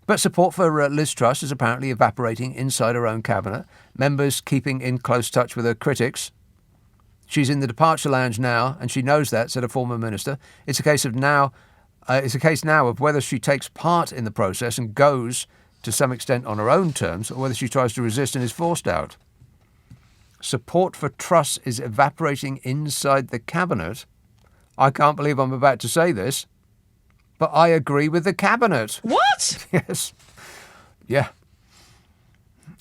But support for Liz Truss is apparently evaporating inside her own cabinet, members keeping in close touch with her critics. She's in the departure lounge now, and she knows that, said a former minister. It's a case now of whether she takes part in the process and goes to some extent on her own terms, or whether she tries to resist and is forced out. Support for Truss is evaporating inside the cabinet. I can't believe I'm about to say this, but I agree with the cabinet. What? Yes. Yeah.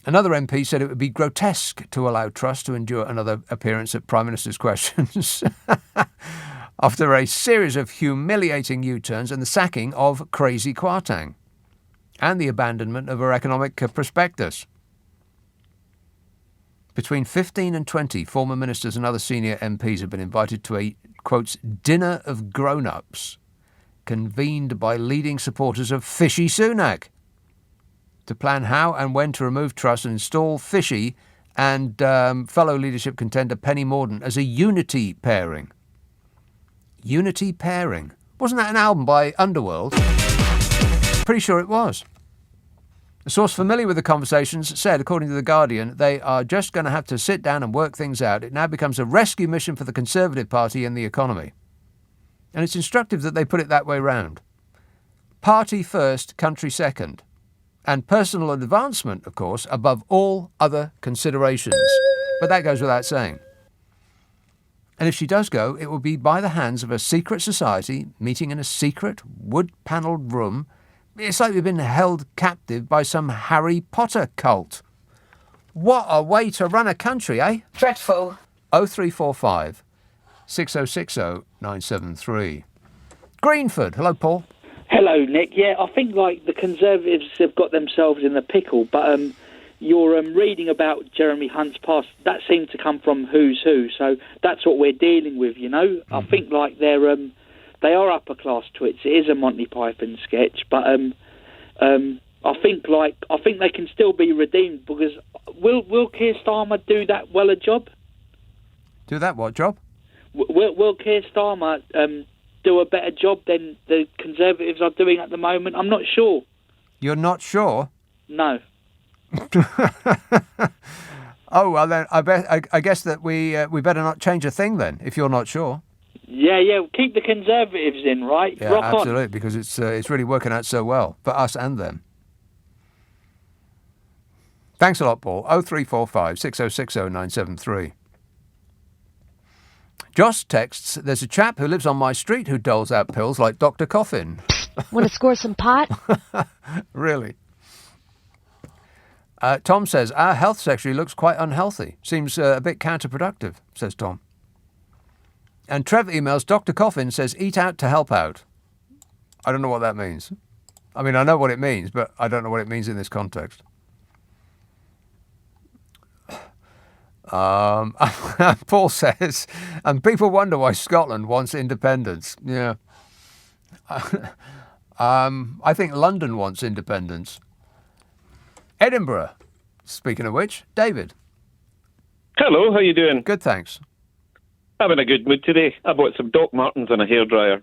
Another MP said it would be grotesque to allow Truss to endure another appearance at Prime Minister's Questions after a series of humiliating U-turns and the sacking of Crazy Kwarteng and the abandonment of her economic prospectus. Between 15 and 20 former ministers and other senior MPs have been invited to a, quotes, dinner of grown-ups convened by leading supporters of Fishy Sunak to plan how and when to remove Truss and install Fishy and fellow leadership contender Penny Mordaunt as a unity pairing. Unity pairing. Wasn't that an album by Underworld? Pretty sure it was. A source familiar with the conversations said, according to The Guardian, they are just going to have to sit down and work things out. It now becomes a rescue mission for the Conservative Party and the economy. And it's instructive that they put it that way round. Party first, country second. And personal advancement, of course, above all other considerations. But that goes without saying. And if she does go, it will be by the hands of a secret society meeting in a secret wood-panelled room. It's like we've been held captive by some Harry Potter cult. What a way to run a country, eh? Dreadful. 0345 6060 973. Greenford. Hello, Paul. Hello, Nick. Yeah, I think the Conservatives have got themselves in the pickle, but your reading about Jeremy Hunt's past, that seemed to come from Who's Who, so that's what we're dealing with, you know. Mm-hmm. I think they are upper class twits. It is a Monty Python sketch, but I think they can still be redeemed, because will Keir Starmer do that well a job? Do that what job? Will Keir Starmer do a better job than the Conservatives are doing at the moment? I'm not sure. You're not sure? No. Oh, well then, I guess that we better not change a thing then, if you're not sure. Yeah, keep the Conservatives in, right? Yeah, Rock absolutely, on. because it's really working out so well for us and them. Thanks a lot, Paul. 0345 6060 973. Joss texts, there's a chap who lives on my street who doles out pills like Dr. Coffin. Want to score some pot? Really? Tom says, our health secretary looks quite unhealthy. Seems a bit counterproductive, says Tom. And Trev emails, Dr. Coffin says, eat out to help out. I don't know what that means. I mean, I know what it means, but I don't know what it means in this context. Paul says, and people wonder why Scotland wants independence. Yeah. I think London wants independence. Edinburgh, speaking of which, David. Hello, how you doing? Good, thanks. I'm in a good mood today. I bought some Doc Martens and a hairdryer.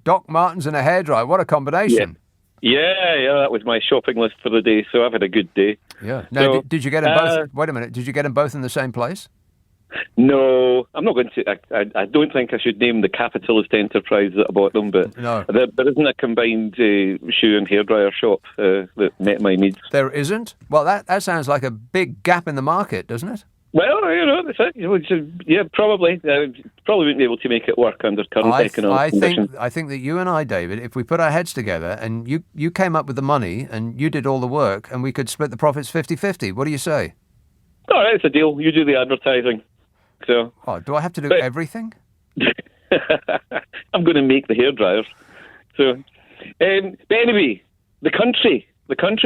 Doc Martens and a hairdryer, what a combination. Yeah, that was my shopping list for the day, so I've had a good day. Yeah. Now, so, did you get them both? Wait a minute, did you get them both in the same place? No, I'm not going to. I don't think I should name the capitalist enterprise that I bought them, but no. There isn't a combined shoe and hairdryer shop that met my needs. There isn't? Well, that sounds like a big gap in the market, doesn't it? Well, that's it. Yeah, probably. Probably wouldn't be able to make it work under current economic conditions. I think that you and I, David, if we put our heads together and you came up with the money and you did all the work and we could split the profits 50-50, what do you say? All right, it's a deal. You do the advertising. So. Oh, do I have to do everything? I'm going to make the hairdryers. So, but anyway, the country,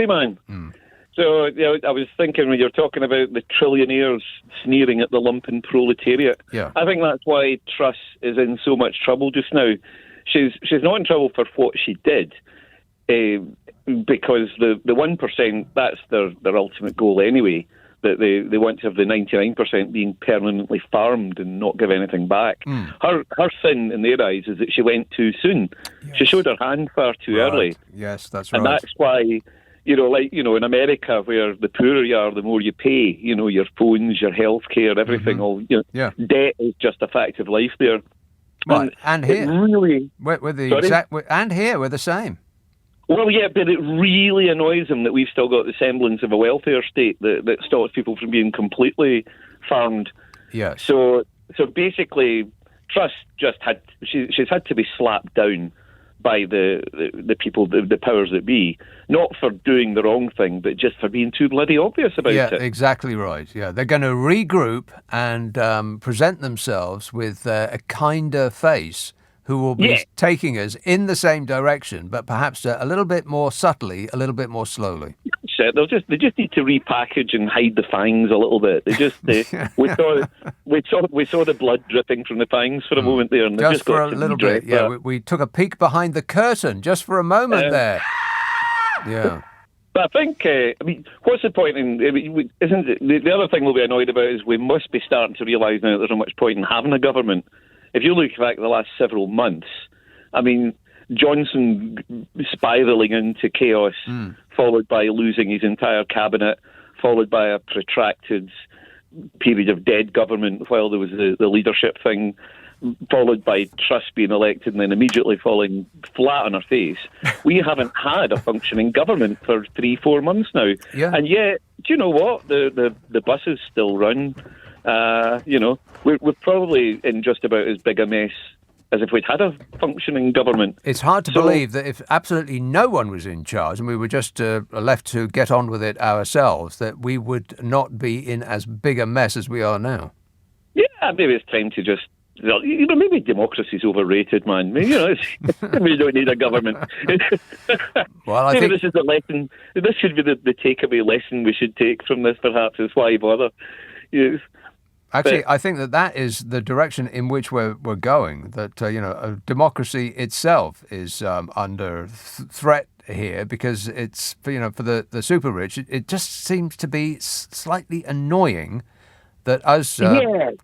man. Mm. So, I was thinking when you're talking about the trillionaires sneering at the lumpen proletariat, yeah. I think that's why Truss is in so much trouble just now. She's not in trouble for what she did, because the 1%, that's their ultimate goal anyway. that they want to have the 99% being permanently farmed and not give anything back. Her sin in their eyes is that she went too soon. Yes. She showed her hand far too early. Yes, that's and right. And that's why, in America, where the poorer you are, the more you pay. Your phones, your health care, everything. Debt is just a fact of life there. Right, and here really, we're the same. Well, yeah, but it really annoys them that we've still got the semblance of a welfare state that stops people from being completely farmed. Yes. So basically, Truss she's had to be slapped down by the people, the powers that be, not for doing the wrong thing, but just for being too bloody obvious about it. Yeah, exactly right. Yeah, they're going to regroup and present themselves with a kinder face who will be taking us in the same direction, but perhaps a little bit more subtly, a little bit more slowly. Shit, they just need to repackage and hide the fangs a little bit. We saw the blood dripping from the fangs for a moment there, and just for a little bit. Yeah, we took a peek behind the curtain just for a moment there. Yeah. But I think, what's the point isn't it, the other thing we'll be annoyed about is we must be starting to realise now that there's not much point in having a government. If you look back the last several months, Johnson spiralling into chaos, followed by losing his entire cabinet, followed by a protracted period of dead government while there was the leadership thing, followed by Truss being elected and then immediately falling flat on her face. We haven't had a functioning government for 3-4 months now. Yeah. And yet, do you know what? The buses still run. We're probably in just about as big a mess as if we'd had a functioning government. It's hard to believe that if absolutely no one was in charge and we were just left to get on with it ourselves, that we would not be in as big a mess as we are now. Yeah, maybe it's time to just... maybe democracy's overrated, man. We don't need a government. Well, I maybe think this is a lesson. This should be the takeaway lesson we should take from this, perhaps, is why bother. Yes. Actually, I think that is the direction in which we're going, that, democracy itself is under threat here because it's, for the super rich, it just seems to be slightly annoying that us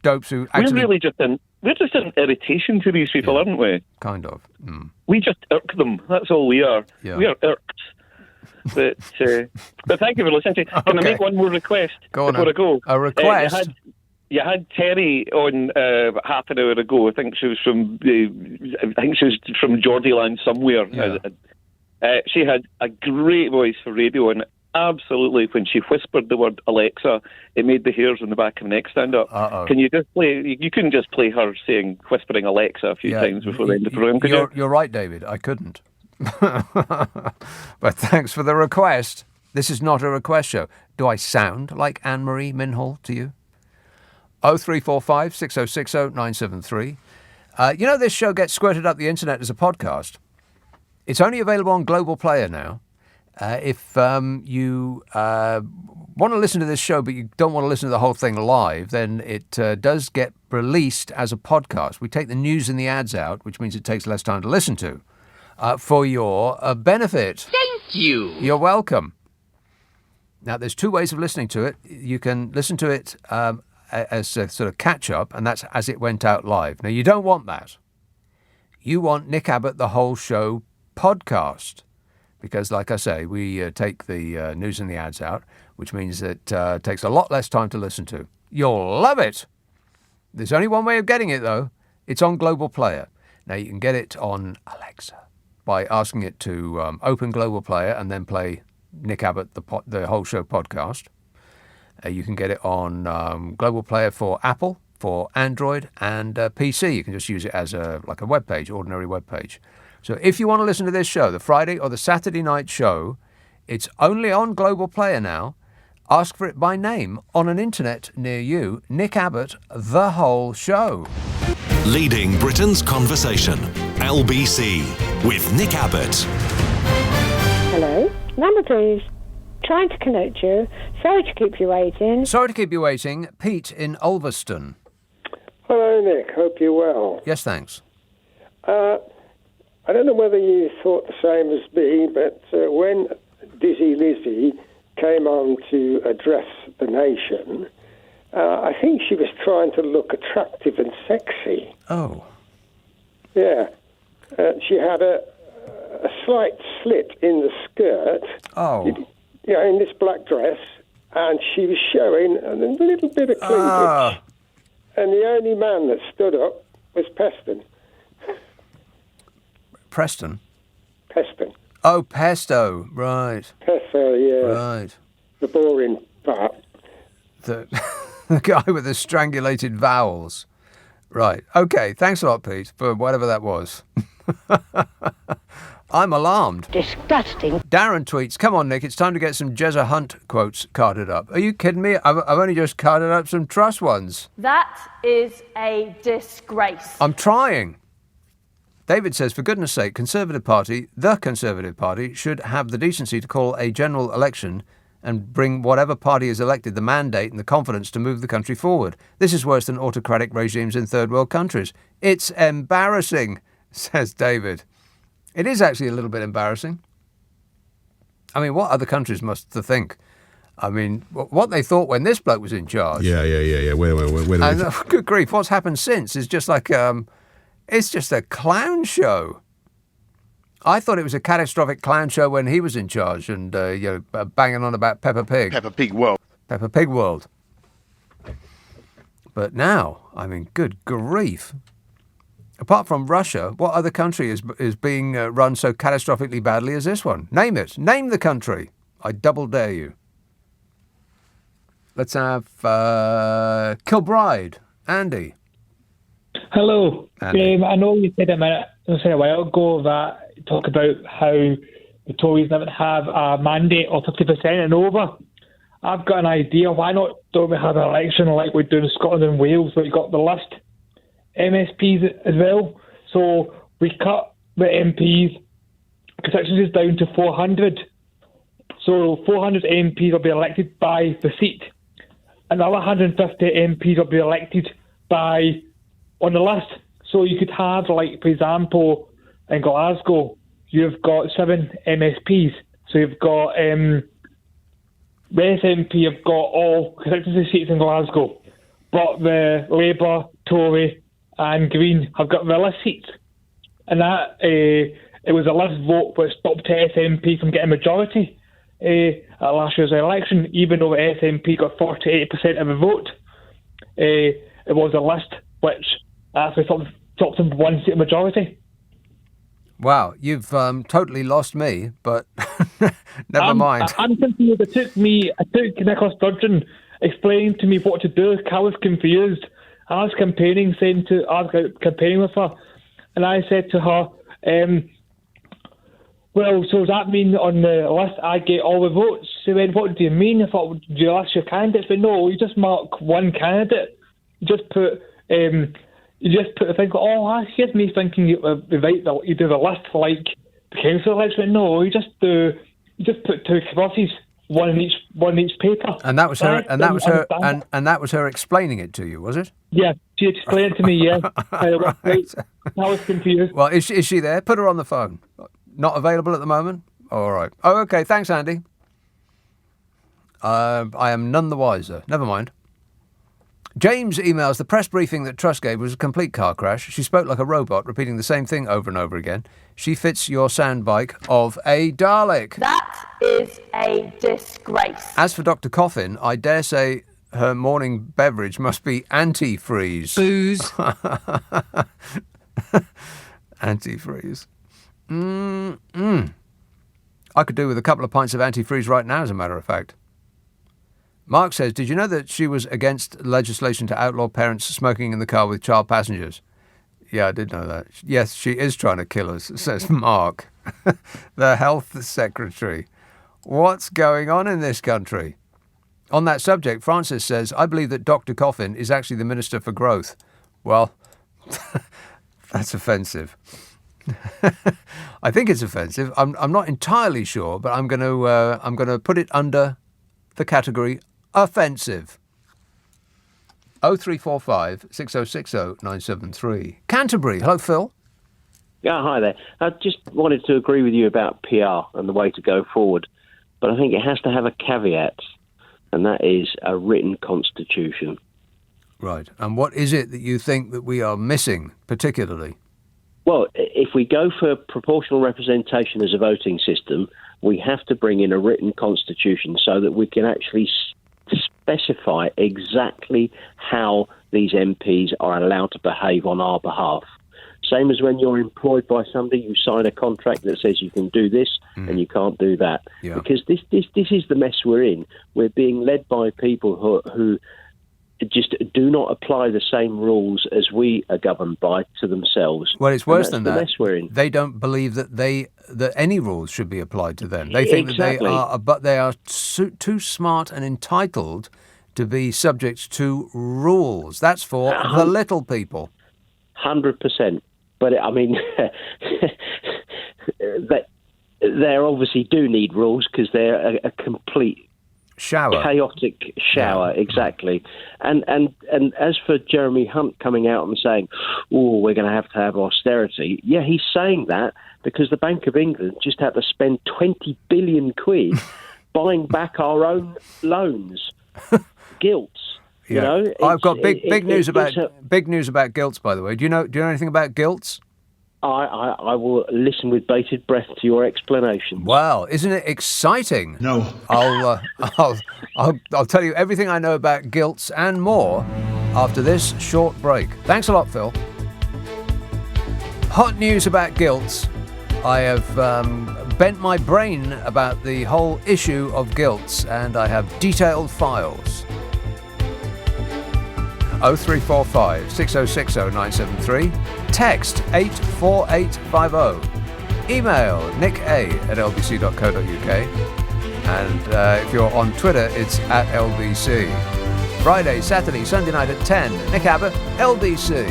dopes who actually... We're just an irritation to these people, aren't we? Kind of. Mm. We just irk them. That's all we are. Yeah. We are irked. But thank you for listening. Can I make one more request before I go? A request? You had Terry on half an hour ago. I think she was from Geordieland somewhere. Yeah. She had a great voice for radio, and absolutely, when she whispered the word Alexa, it made the hairs on the back of my neck stand up. Uh-oh. Can you just play? You couldn't just play her whispering Alexa a few times before the end of the program. You're right, David. I couldn't. But thanks for the request. This is not a request show. Do I sound like Anne-Marie Minhall to you? 0345 6060 973. This show gets squirted up the internet as a podcast. It's only available on Global Player now. If you want to listen to this show but you don't want to listen to the whole thing live, then it does get released as a podcast. We take the news and the ads out, which means it takes less time to listen to, for your benefit. Thank you. You're welcome. Now, there's two ways of listening to it. You can listen to it as a sort of catch-up, and that's as it went out live. Now, you don't want that. You want Nick Abbot, the whole show podcast. Because, like I say, we take the news and the ads out, which means it takes a lot less time to listen to. You'll love it. There's only one way of getting it, though. It's on Global Player. Now, you can get it on Alexa by asking it to open Global Player and then play Nick Abbot, the whole show podcast. You can get it on Global Player for Apple, for Android, and PC. You can just use it as a web page, ordinary web page. So if you want to listen to this show, the Friday or the Saturday night show, it's only on Global Player now. Ask for it by name on an internet near you. Nick Abbot, the whole show. Leading Britain's conversation. LBC with Nick Abbot. Hello, number please. Trying to connect you. Sorry to keep you waiting. Sorry to keep you waiting. Pete in Ulverston. Hello, Nick. Hope you're well. Yes, thanks. I don't know whether you thought the same as me, but when Dizzy Lizzy came on to address the nation, I think she was trying to look attractive and sexy. Oh. Yeah. She had a slight slit in the skirt. Oh. In this black dress, and she was showing a little bit of cleavage. And the only man that stood up was Peston. Preston? Peston. Oh, pesto, right. Pesto, yeah. Right. The boring part. The guy with the strangulated vowels. Right. Okay, thanks a lot, Pete, for whatever that was. I'm alarmed. Disgusting. Darren tweets, come on, Nick, it's time to get some Jezza Hunt quotes carded up. Are you kidding me? I've only just carded up some Truss ones. That is a disgrace. I'm trying. David says, for goodness sake, the Conservative Party, should have the decency to call a general election and bring whatever party is elected the mandate and the confidence to move the country forward. This is worse than autocratic regimes in third world countries. It's embarrassing, says David. It is actually a little bit embarrassing. I mean, what other countries must think? I mean, what they thought when this bloke was in charge. Yeah. And, good grief, what's happened since is just like, it's just a clown show. I thought it was a catastrophic clown show when he was in charge and, banging on about Peppa Pig. Peppa Pig World. Peppa Pig World. But now, I mean, good grief. Apart from Russia, what other country is being run so catastrophically badly as this one? Name it. Name the country. I double dare you. Let's have Kilbride. Andy. Hello. Andy. I know you said a while ago that talk about how the Tories never have a mandate of 50% and over. I've got an idea. Why don't we have an election like we do in Scotland and Wales, where we got the list MSPs as well? So we cut the MPs constituencies down to 400. So 400 MPs will be elected by the seat. Another 150 MPs will be elected by on the list. So you could have, like, for example, in Glasgow, you've got 7 MSPs. So you've got the SNP have got all constituency seats in Glasgow, but the Labour, Tory and Green have got the list seats. And that it was a list vote which stopped SNP from getting majority at last year's election, even though the SNP got 48% of the vote. It was a list which actually stopped them from one seat majority. Wow, you've totally lost me, but never mind. I'm confused. I took Nicola Sturgeon explaining to me what to do. I was confused. I was campaigning with her, and I said to her, well, so does that mean on the list I get all the votes? She went, what do you mean? I thought, do you list your candidates? But no, you just mark one candidate. You just put the thing, here's me thinking you do the list like the council election. No, you just put 2 crosses, one in each paper. And that was her. And that was her explaining it to you, was it? Yeah, she explained it to me. Yeah, right. I was confused. Well, is she there? Put her on the phone. Not available at the moment. All right. Oh, okay. Thanks, Andy. I am none the wiser. Never mind. James emails, the press briefing that Truss gave was a complete car crash. She spoke like a robot, repeating the same thing over and over again. She fits your soundbite of a Dalek. That is a disgrace. As for Dr. Coffin, I dare say her morning beverage must be antifreeze. Booze. Antifreeze. I could do with a couple of pints of antifreeze right now, as a matter of fact. Mark says, did you know that she was against legislation to outlaw parents smoking in the car with child passengers? Yeah, I did know that. Yes, she is trying to kill us, says Mark, the health secretary. What's going on in this country? On that subject, Francis says, I believe that Dr. Coffin is actually the Minister for Growth. Well, that's offensive. I think it's offensive. I'm not entirely sure, but I'm going to put it under the category offensive. 0345 6060 973. Canterbury. Hello, Phil. Yeah, hi there. I just wanted to agree with you about PR and the way to go forward, but I think it has to have a caveat. and that is a written constitution. Right. And what is it that you think that we are missing, particularly? Well, if we go for proportional representation as a voting system, we have to bring in a written constitution so that we can actually specify exactly how these MPs are allowed to behave on our behalf. Same as when you're employed by somebody, you sign a contract that says you can do this and you can't do that. Yeah. Because this is the mess we're in. We're being led by people who just do not apply the same rules as we are governed by to themselves. Well, it's worse than the that. Mess we're in. They don't believe that that any rules should be applied to them. They think Exactly. that they are too smart and entitled to be subject to rules. That's for the little people. 100%. But I mean, they obviously do need rules because they're a complete chaotic shower. Yeah. Exactly. And as for Jeremy Hunt coming out and saying, "Oh, we're going to have austerity," yeah, he's saying that because the Bank of England just had to spend 20 billion quid buying back our own loans, gilts. Yeah. You know, I've got big news about gilts, by the way. Do you know anything about gilts? I will listen with bated breath to your explanation. Wow, isn't it exciting? No. I'll tell you everything I know about gilts and more after this short break. Thanks a lot, Phil. Hot news about gilts. I have bent my brain about the whole issue of gilts, and I have detailed files. 0345 6060 973. Text 84850. Email nica@lbc.co.uk. And if you're on Twitter, it's @LBC. Friday, Saturday, Sunday night at 10. Nick Abbot, LBC.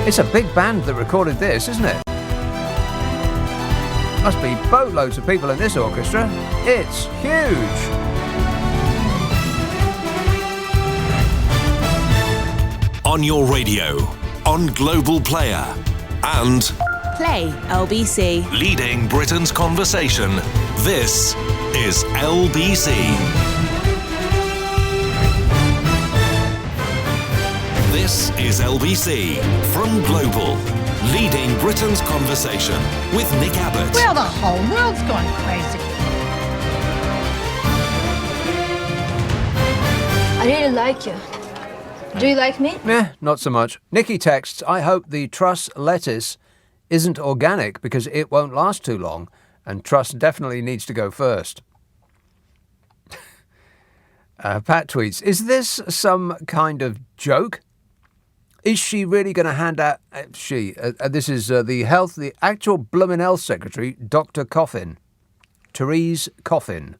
It's a big band that recorded this, isn't it? Must be boatloads of people in this orchestra. It's huge. On your radio, on Global Player, and Play LBC. leading Britain's conversation. This is LBC. This is LBC from Global, leading Britain's conversation with Nick Abbot. Well, the whole world's gone crazy. I really like you. Do you like me? Meh, not so much. Nikki texts, I hope the Truss lettuce isn't organic because it won't last too long, and Truss definitely needs to go first. Pat tweets, is this some kind of joke? Is she really going to hand out... this is the actual bloomin' health secretary, Dr. Coffin. Therese Coffin.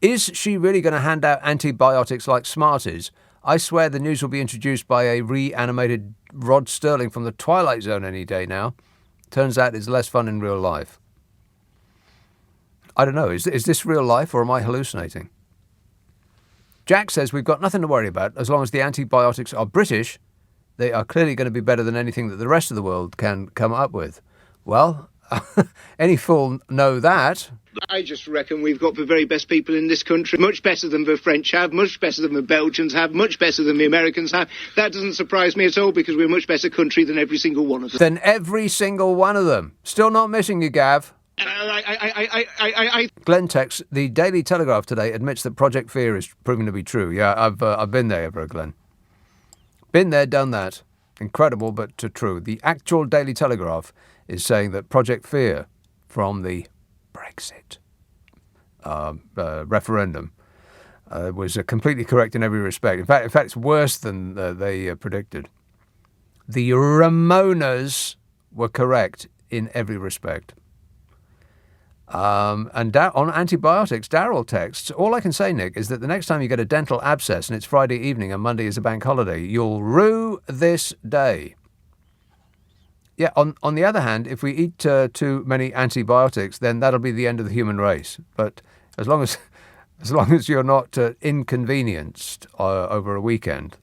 Is she really going to hand out antibiotics like Smarties? I swear the news will be introduced by a reanimated Rod Sterling from the Twilight Zone any day now. Turns out it's less fun in real life. I don't know, is this real life or am I hallucinating? Jack says we've got nothing to worry about as long as the antibiotics are British. They are clearly going to be better than anything that the rest of the world can come up with. Well, any fool know that. I just reckon we've got the very best people in this country, much better than the French have, much better than the Belgians have, much better than the Americans have. That doesn't surprise me at all because we're a much better country than every single one of them. Than every single one of them. Still not missing you, Gav. Glenn texts, the Daily Telegraph today admits that Project Fear is proving to be true. Yeah, I've been there, ever, Glenn. Been there, done that. Incredible, but true. The actual Daily Telegraph is saying that Project Fear from the Brexit referendum was completely correct in every respect. In fact, it's worse than they predicted. The Ramonas were correct in every respect. And on antibiotics, Darryl texts, all I can say, Nick, is that the next time you get a dental abscess and it's Friday evening and Monday is a bank holiday, you'll rue this day. Yeah, on the other hand, if we eat too many antibiotics, then that'll be the end of the human race. But as long as you're not inconvenienced over a weekend.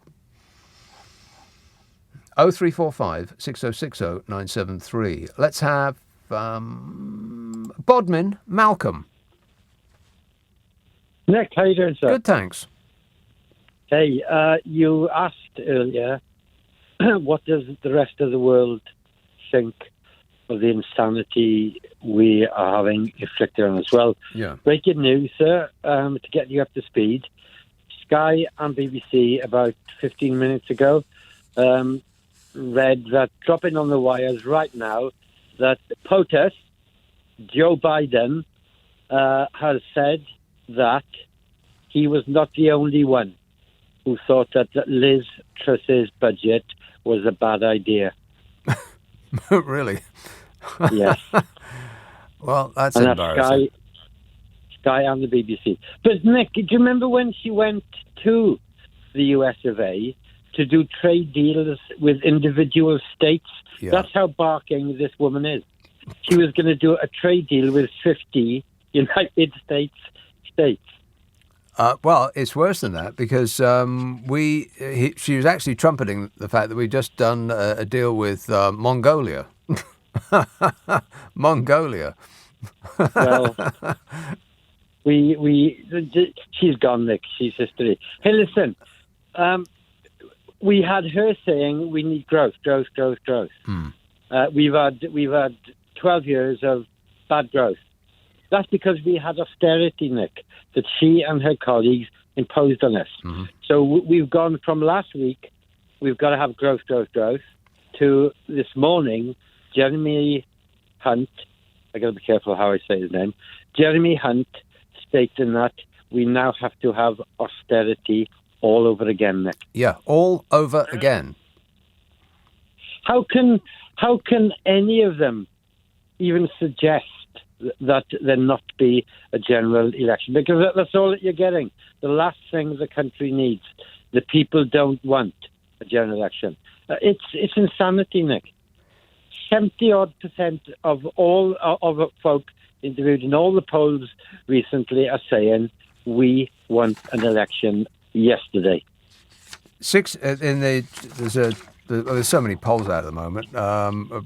0345 6060 973. Let's have Bodmin Malcolm. Nick, how you doing, sir? Good, thanks. Hey, you asked earlier, what does the rest of the world think of the insanity we are having inflicted on us? Well, breaking news, sir, to get you up to speed. Sky and BBC about 15 minutes ago read that, dropping on the wires right now, that POTUS, Joe Biden, has said that he was not the only one who thought that Liz Truss's budget was a bad idea. Really? Yes. Well, that's and embarrassing. Sky and the BBC. But Nick, do you remember when she went to the US of A to do trade deals with individual states? Yeah. That's how barking this woman is. She was going to do a trade deal with 50 United States states. Well, it's worse than that because she was actually trumpeting the fact that we'd just done a deal with Mongolia. Mongolia. Well, she's gone, Nick. She's history. Hey, listen, we had her saying we need growth. We've had 12 years of bad growth. That's because we had austerity, Nick, that she and her colleagues imposed on us. Mm-hmm. So we've gone from last week, we've got to have growth, to this morning, Jeremy Hunt, I got to be careful how I say his name, Jeremy Hunt stating that we now have to have austerity all over again, Nick. Yeah, all over again. How can any of them even suggest that there not be a general election? Because that's all that you're getting. The last thing the country needs. The people don't want a general election. It's insanity, Nick. 70-odd% of all of folk interviewed in all the polls recently are saying we want an election yesterday. There's so many polls out at the moment,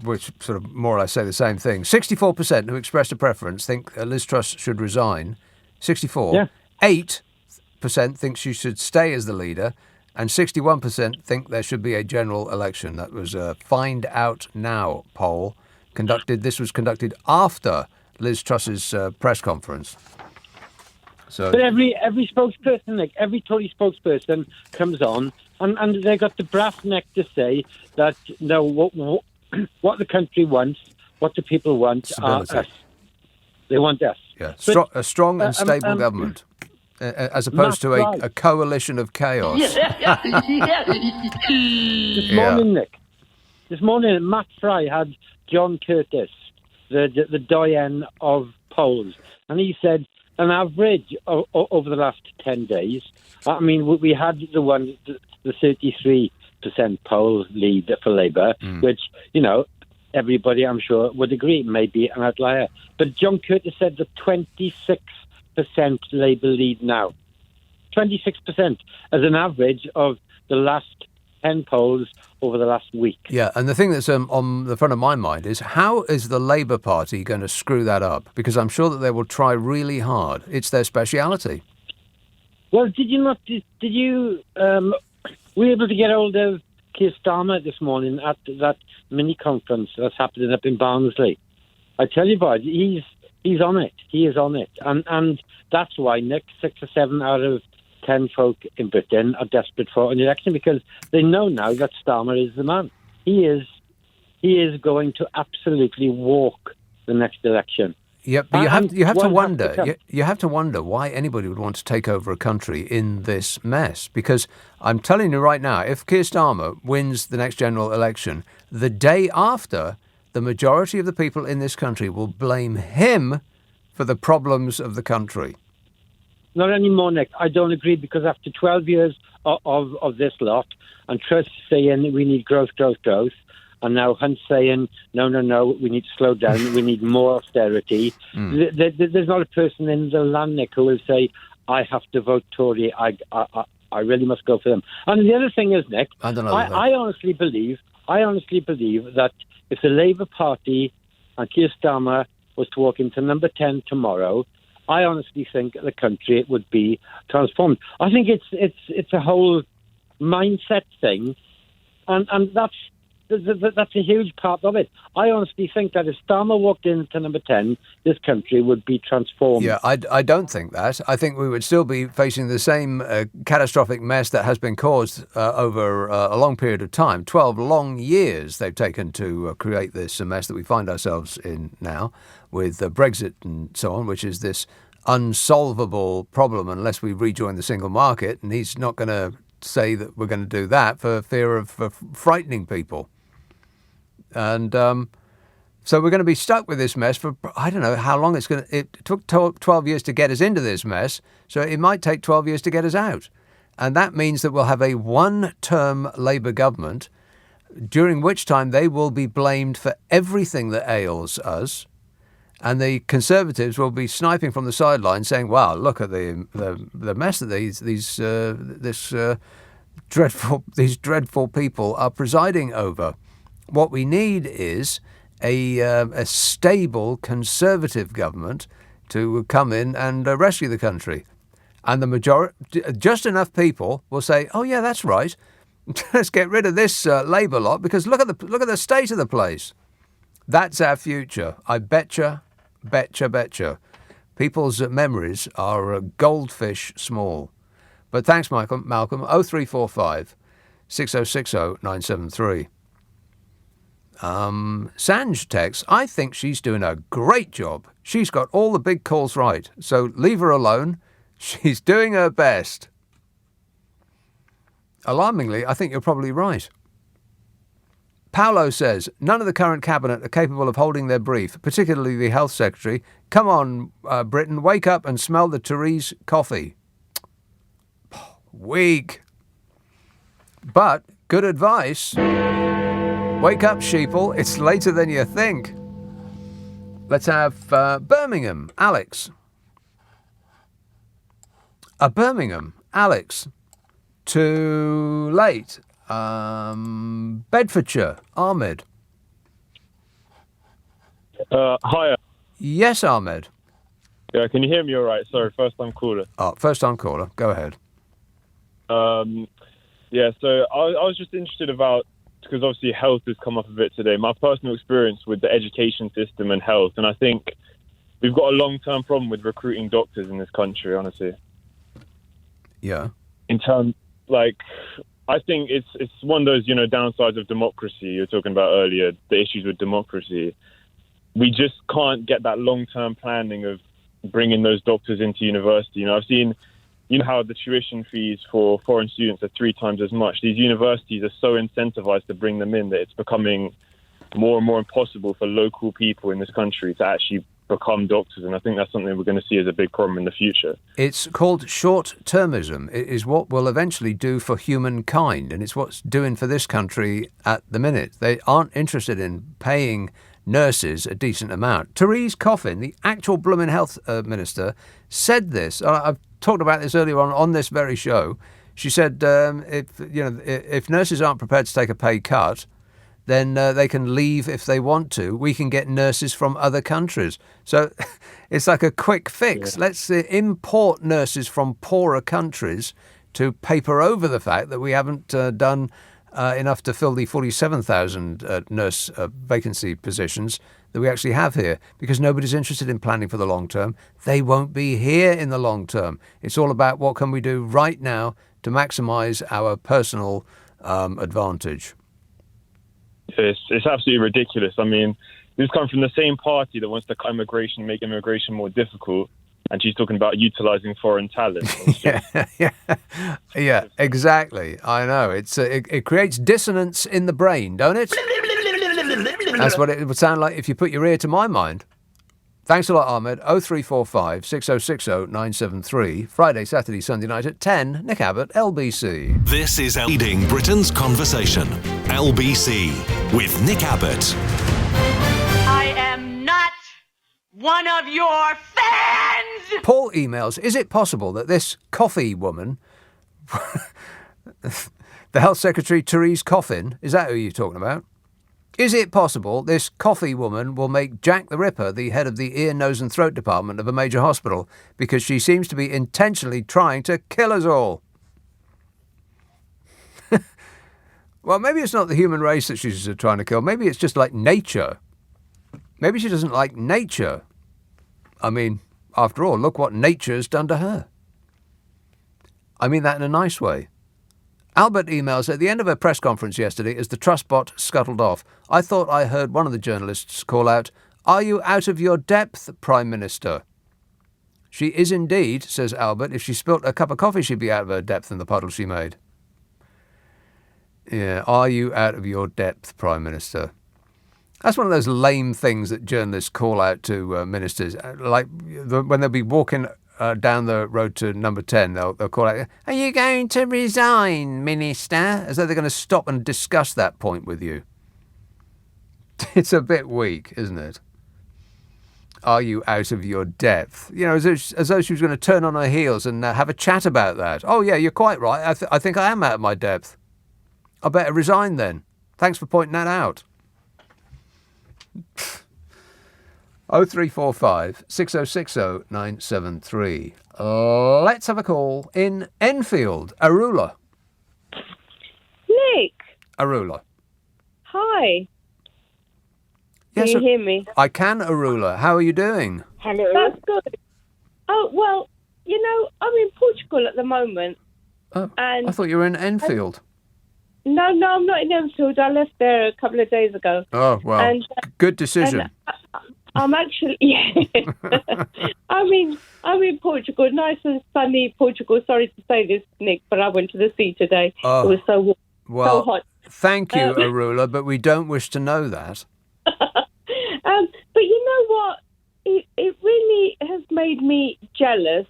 which sort of more or less say the same thing. 64% who expressed a preference think Liz Truss should resign. 64. Yeah. 8% think she should stay as the leader. And 61% think there should be a general election. That was a Find Out Now poll. This was conducted after Liz Truss's press conference. So, but every spokesperson, Nick, every Tory spokesperson comes on and they got the brass neck to say that no, what the country wants, what the people want are us. They want us. Yeah, a strong and stable government, as opposed to a coalition of chaos. This morning, Matt Fry had John Curtis, the doyen of polls, and he said an average over the last 10 days. I mean, we had the 33% poll lead for Labour, which, everybody, I'm sure, would agree may be an outlier. But John Curtis said the 26% Labour lead now. 26% as an average of the last 10 polls over the last week. Yeah, and the thing that's on the front of my mind is how is the Labour Party going to screw that up? Because I'm sure that they will try really hard. It's their speciality. Well, did you were you able to get hold of Keir Starmer this morning at that mini conference that's happening up in Barnsley? I tell you what, he's on it. He is on it. And that's why, Nick, 6 or 7 out of 10 folk in Britain are desperate for an election because they know now that Starmer is the man. He is going to absolutely walk the next election. Yeah, but you have to wonder. You have to wonder why anybody would want to take over a country in this mess. Because I'm telling you right now, if Keir Starmer wins the next general election, the day after, the majority of the people in this country will blame him for the problems of the country. Not anymore, Nick. I don't agree because after 12 years of this lot, and Truss saying we need growth, and now Hunt saying, no, we need to slow down, we need more austerity. There's not a person in the land, Nick, who will say, I have to vote Tory, I really must go for them. And the other thing is, Nick, I honestly believe that if the Labour Party and Keir Starmer was to walk into number 10 tomorrow, I honestly think the country would be transformed. I think it's a whole mindset thing, and that's a huge part of it. I honestly think that if Starmer walked into number 10, this country would be transformed. Yeah, I don't think that. I think we would still be facing the same catastrophic mess that has been caused over a long period of time. 12 long years they've taken to create this mess that we find ourselves in now with Brexit and so on, which is this unsolvable problem unless we rejoin the single market. And he's not going to say that we're going to do that for fear of frightening people. And so we're going to be stuck with this mess for, I don't know how long it took 12 years to get us into this mess. So it might take 12 years to get us out. And that means that we'll have a one-term Labour government, during which time they will be blamed for everything that ails us. And the Conservatives will be sniping from the sidelines saying, wow, look at the mess that these dreadful people are presiding over. What we need is a stable Conservative government to come in and rescue the country. And the majority, just enough people will say, oh, yeah, that's right. Let's get rid of this Labour lot because look at the state of the place. That's our future. I betcha. People's memories are goldfish small. But thanks, Malcolm. 0345 6060 973. Sanj texts, I think she's doing a great job. She's got all the big calls right. So leave her alone. She's doing her best. Alarmingly, I think you're probably right. Paolo says, none of the current cabinet are capable of holding their brief, particularly the health secretary. Come on, Britain, wake up and smell the Therese coffee. Weak. But good advice. Wake up, sheeple. It's later than you think. Let's have Birmingham. Alex. Birmingham. Alex. Too late. Bedfordshire, Ahmed. Hiya. Yes, Ahmed. Yeah, can you hear me all right? Sorry, first time caller. Oh, first time caller. Go ahead. Yeah, so I was just interested about, because obviously health has come up a bit today, my personal experience with the education system and health, and I think we've got a long-term problem with recruiting doctors in this country, honestly. Yeah. In terms, I think it's one of those, downsides of democracy you were talking about earlier, the issues with democracy. We just can't get that long-term planning of bringing those doctors into university. I've seen, how the tuition fees for foreign students are 3 times as much. These universities are so incentivized to bring them in that it's becoming more and more impossible for local people in this country to actually become doctors, and I think that's something we're going to see as a big problem in the future. It's called short-termism. It is what will eventually do for humankind, and it's what's doing for this country at the minute. They aren't interested in paying nurses a decent amount. Therese Coffin, the actual blooming health minister, said this. I've talked about this earlier on this very show. She said, if nurses aren't prepared to take a pay cut, then they can leave if they want to. We can get nurses from other countries. So it's like a quick fix. Yeah. Let's import nurses from poorer countries to paper over the fact that we haven't done enough to fill the 47,000 nurse vacancy positions that we actually have here, because nobody's interested in planning for the long term. They won't be here in the long term. It's all about what can we do right now to maximise our personal advantage. It's absolutely ridiculous. I mean, this comes from the same party that wants to cut immigration, make immigration more difficult, and she's talking about utilising foreign talent. Yeah, exactly. I know. It creates dissonance in the brain, don't it? That's what it would sound like if you put your ear to my mind. Thanks a lot, Ahmed. 0345 6060 973. Friday, Saturday, Sunday night at 10. Nick Abbot, LBC. This is Leading Britain's Conversation. LBC with Nick Abbot. I am not one of your fans! Paul emails, is it possible that this coffee woman, the Health Secretary Therese Coffin, is that who you're talking about? Is it possible this coffee woman will make Jack the Ripper the head of the ear, nose and throat department of a major hospital because she seems to be intentionally trying to kill us all? Well, maybe it's not the human race that she's trying to kill. Maybe it's just like nature. Maybe she doesn't like nature. I mean, after all, look what nature's done to her. I mean that in a nice way. Albert emails, at the end of a press conference yesterday, as the Truss bot scuttled off, I thought I heard one of the journalists call out, "Are you out of your depth, Prime Minister?" She is indeed, says Albert. If she spilt a cup of coffee, she'd be out of her depth in the puddle she made. Yeah, are you out of your depth, Prime Minister? That's one of those lame things that journalists call out to ministers. Like when they'll be walking down the road to number 10, they'll call out, "Are you going to resign, Minister?" As though they're going to stop and discuss that point with you. It's a bit weak, isn't it? Are you out of your depth? You know, as though she was going to turn on her heels and have a chat about that. Oh, yeah, you're quite right. I think I am out of my depth. I better resign then. Thanks for pointing that out. 0345 6060 973. Let's have a call in Enfield. Arula. Nick. Arula. Hi. Yes, Can you hear me? I can, Arula. How are you doing? Hello. That's good. Oh, well, you know, I'm in Portugal at the moment. Oh, and I thought you were in Enfield. No, I'm not in Enfield. I left there a couple of days ago. Oh, well, And, good decision. I'm actually, I'm in Portugal, nice and sunny Portugal. Sorry to say this, Nick, but I went to the sea today. Oh, it was so warm, well, so hot. Thank you, Arula, but we don't wish to know that. But you know what? It really has made me jealous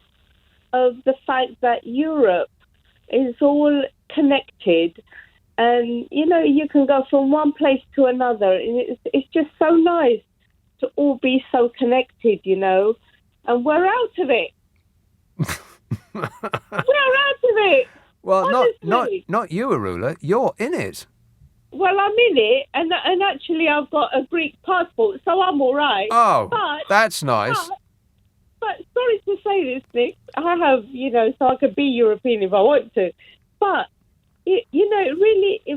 of the fact that Europe is all connected. And, you know, you can go from one place to another. And it's just so nice to all be so connected, you know. And we're out of it. We're out of it. Well, honestly. not you, Arula. You're in it. Well, I'm in it. And actually, I've got a Greek passport, so I'm all right. Oh, but, that's nice. But sorry to say this, Nick. I have, you know, so I could be European if I want to. But you know, it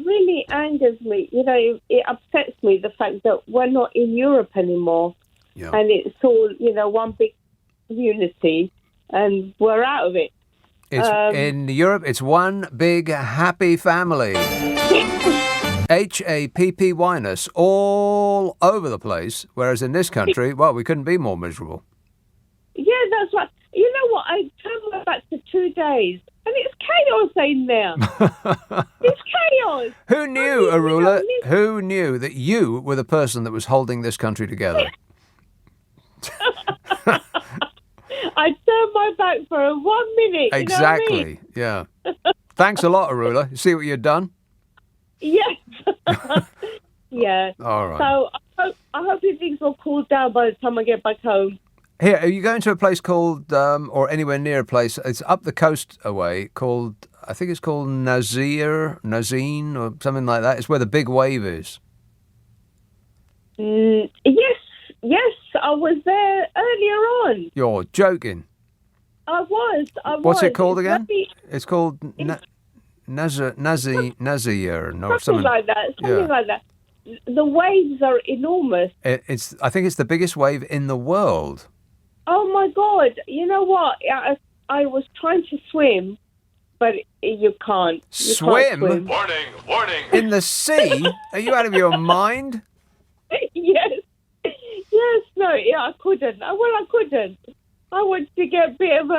really angers me. You know, it upsets me, the fact that we're not in Europe anymore. Yeah. And it's all, you know, one big unity, and we're out of it. It's in Europe, it's one big happy family. HAPPY-ness all over the place, whereas in this country, well, we couldn't be more miserable. Yeah, that's right. You know what? I travelled back for 2 days, and it's chaos in there. It's chaos. Who knew, Arula? Who knew that you were the person that was holding this country together? I turned my back for 1 minute. Exactly. You know what I mean? Yeah. Thanks a lot, Arula. You see what you've done? Yes. Yeah. All right. So I hope things will cool down by the time I get back home. Here, are you going to a place called, or anywhere near a place, it's up the coast away, called, I think it's called Nazine, or something like that. It's where the big wave is. Yes, I was there earlier on. You're joking. I was. What's it called again? Very, it's called Nazir, or something like that. Something like that. The waves are enormous. I think it's the biggest wave in the world. Oh my God! You know what? I was trying to swim, but you can't. Swim? Can't swim. Warning! In the sea? Are you out of your mind? Yes. No. Yeah, I couldn't. Well, I couldn't. I wanted to get a bit of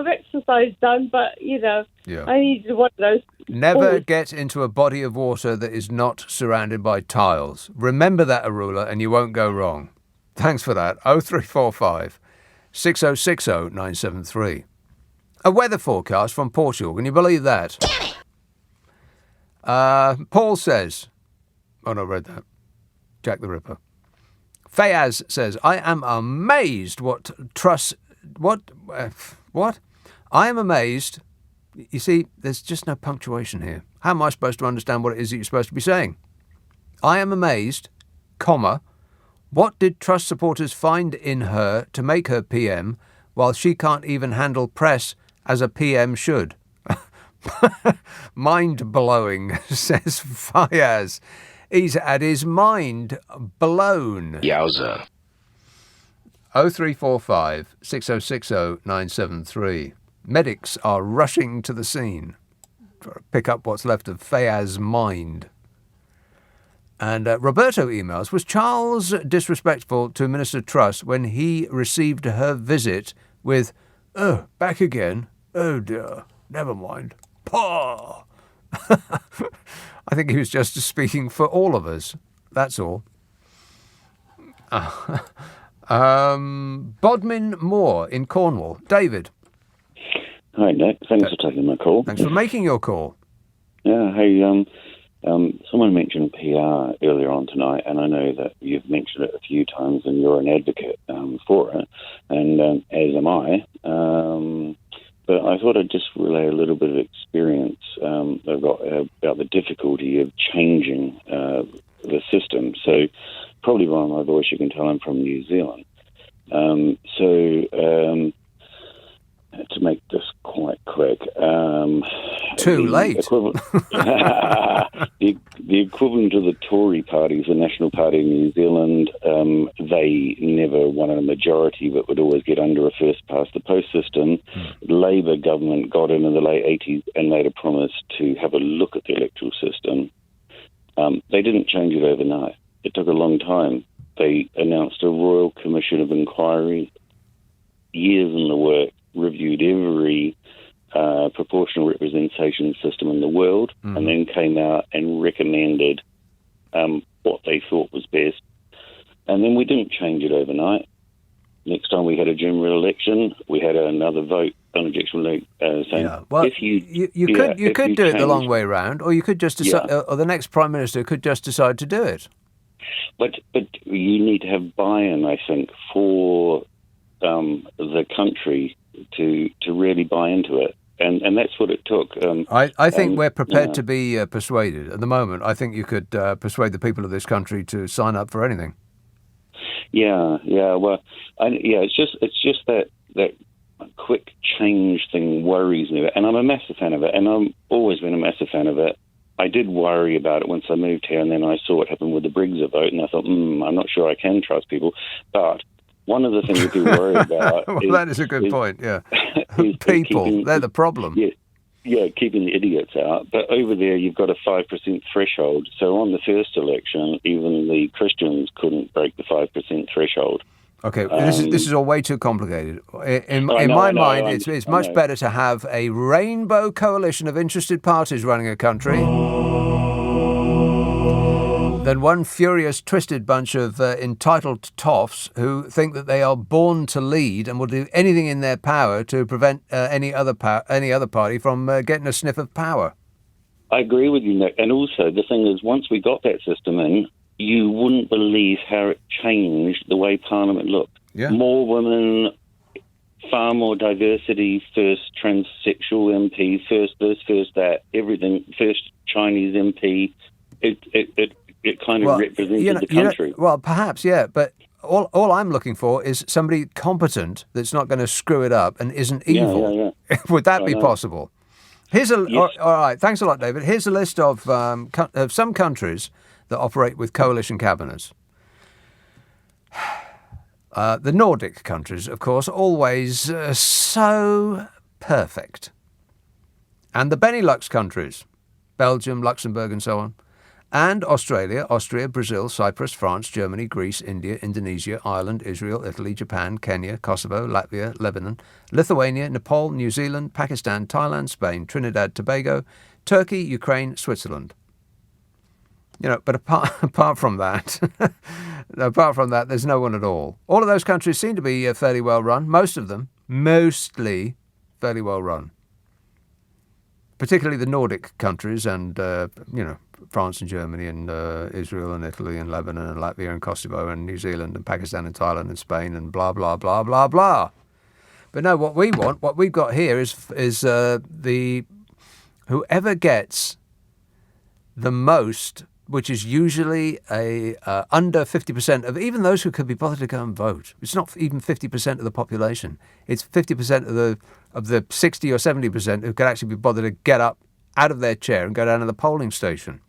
exercise done, but Yeah. I needed one of those. Never get into a body of water that is not surrounded by tiles. Remember that, Arula, and you won't go wrong. Thanks for that. 0345 6060 973. A weather forecast from Portugal. Can you believe that? Paul says... Oh, no, I read that. Jack the Ripper. Fayaz says, I am amazed what Truss... What? I am amazed... You see, there's just no punctuation here. How am I supposed to understand what it is that you're supposed to be saying? I am amazed, comma, what did Truss supporters find in her to make her PM while she can't even handle press as a PM should? Mind-blowing, says Fayaz. He's had his mind blown. Yowza. 0345 6060 973. Medics are rushing to the scene to pick up what's left of Fayaz's mind. And Roberto emails, was Charles disrespectful to Minister Truss when he received her visit with, "Oh, back again? Oh dear, never mind. Paw." I think he was just speaking for all of us. That's all. Bodmin Moor in Cornwall. David. Hi, Nick. Thanks for taking my call. Thanks for making your call. Yeah, hey, someone mentioned PR earlier on tonight, and I know that you've mentioned it a few times and you're an advocate for it, and as am I. But I thought I'd just relay a little bit of experience about the difficulty of changing the system. So probably by my voice you can tell I'm from New Zealand. To make this quite quick, too late. The equivalent of the Tory party is the National Party in New Zealand. They never won a majority, but would always get under a first-past-the-post system. Labour government got in the late 80s and made a promise to have a look at the electoral system. They didn't change it overnight. It took a long time. They announced a Royal Commission of Inquiry, years in the work, reviewed every proportional representation system in the world, and then came out and recommended what they thought was best. And then we didn't change it overnight. Next time we had a general election, we had another vote on objection saying, well, if you could do it the long way round, or you could just decide, or the next Prime Minister could just decide to do it. But you need to have buy-in, I think, for the country to really buy into it. And that's what it took. I think we're prepared to be persuaded. At the moment, I think you could persuade the people of this country to sign up for anything. Yeah. Well, it's just that quick change thing worries me. And I'm a massive fan of it, and I've always been a massive fan of it. I did worry about it once I moved here, and then I saw what happened with the Brexit vote, and I thought, I'm not sure I can trust people. But one of the things people worry about that is a good point, yeah. People, they're the problem. Yeah, keeping the idiots out. But over there, you've got a 5% threshold. So on the first election, even the Christians couldn't break the 5% threshold. Okay, this is all way too complicated. In my mind, it's much better to have a rainbow coalition of interested parties running a country than one furious, twisted bunch of entitled toffs who think that they are born to lead and will do anything in their power to prevent any other party from getting a sniff of power. I agree with you, Nick. And also, the thing is, once we got that system in, you wouldn't believe how it changed the way Parliament looked. Yeah. More women, far more diversity, first transsexual MP, first this, first that, everything, first Chinese MP. It kind of represented the country. Well, perhaps, yeah, but all I'm looking for is somebody competent that's not going to screw it up and isn't evil. Yeah. Would that be possible? Here's all right, thanks a lot, David. Here's a list of some countries that operate with coalition cabinets. The Nordic countries, of course, always so perfect. And the Benelux countries, Belgium, Luxembourg and so on. And Australia, Austria, Brazil, Cyprus, France, Germany, Greece, India, Indonesia, Ireland, Israel, Italy, Japan, Kenya, Kosovo, Latvia, Lebanon, Lithuania, Nepal, New Zealand, Pakistan, Thailand, Spain, Trinidad, Tobago, Turkey, Ukraine, Switzerland. But apart from that, there's no one at all. All of those countries seem to be fairly well run. Most of them, mostly fairly well run. Particularly the Nordic countries and, France and Germany and Israel and Italy and Lebanon and Latvia and Kosovo and New Zealand and Pakistan and Thailand and Spain and blah, blah, blah, blah, blah. But no, what we've got here is whoever gets the most, which is usually under 50% of even those who could be bothered to go and vote. It's not even 50% of the population. It's 50% of the 60 or 70% who could actually be bothered to get up out of their chair and go down to the polling station.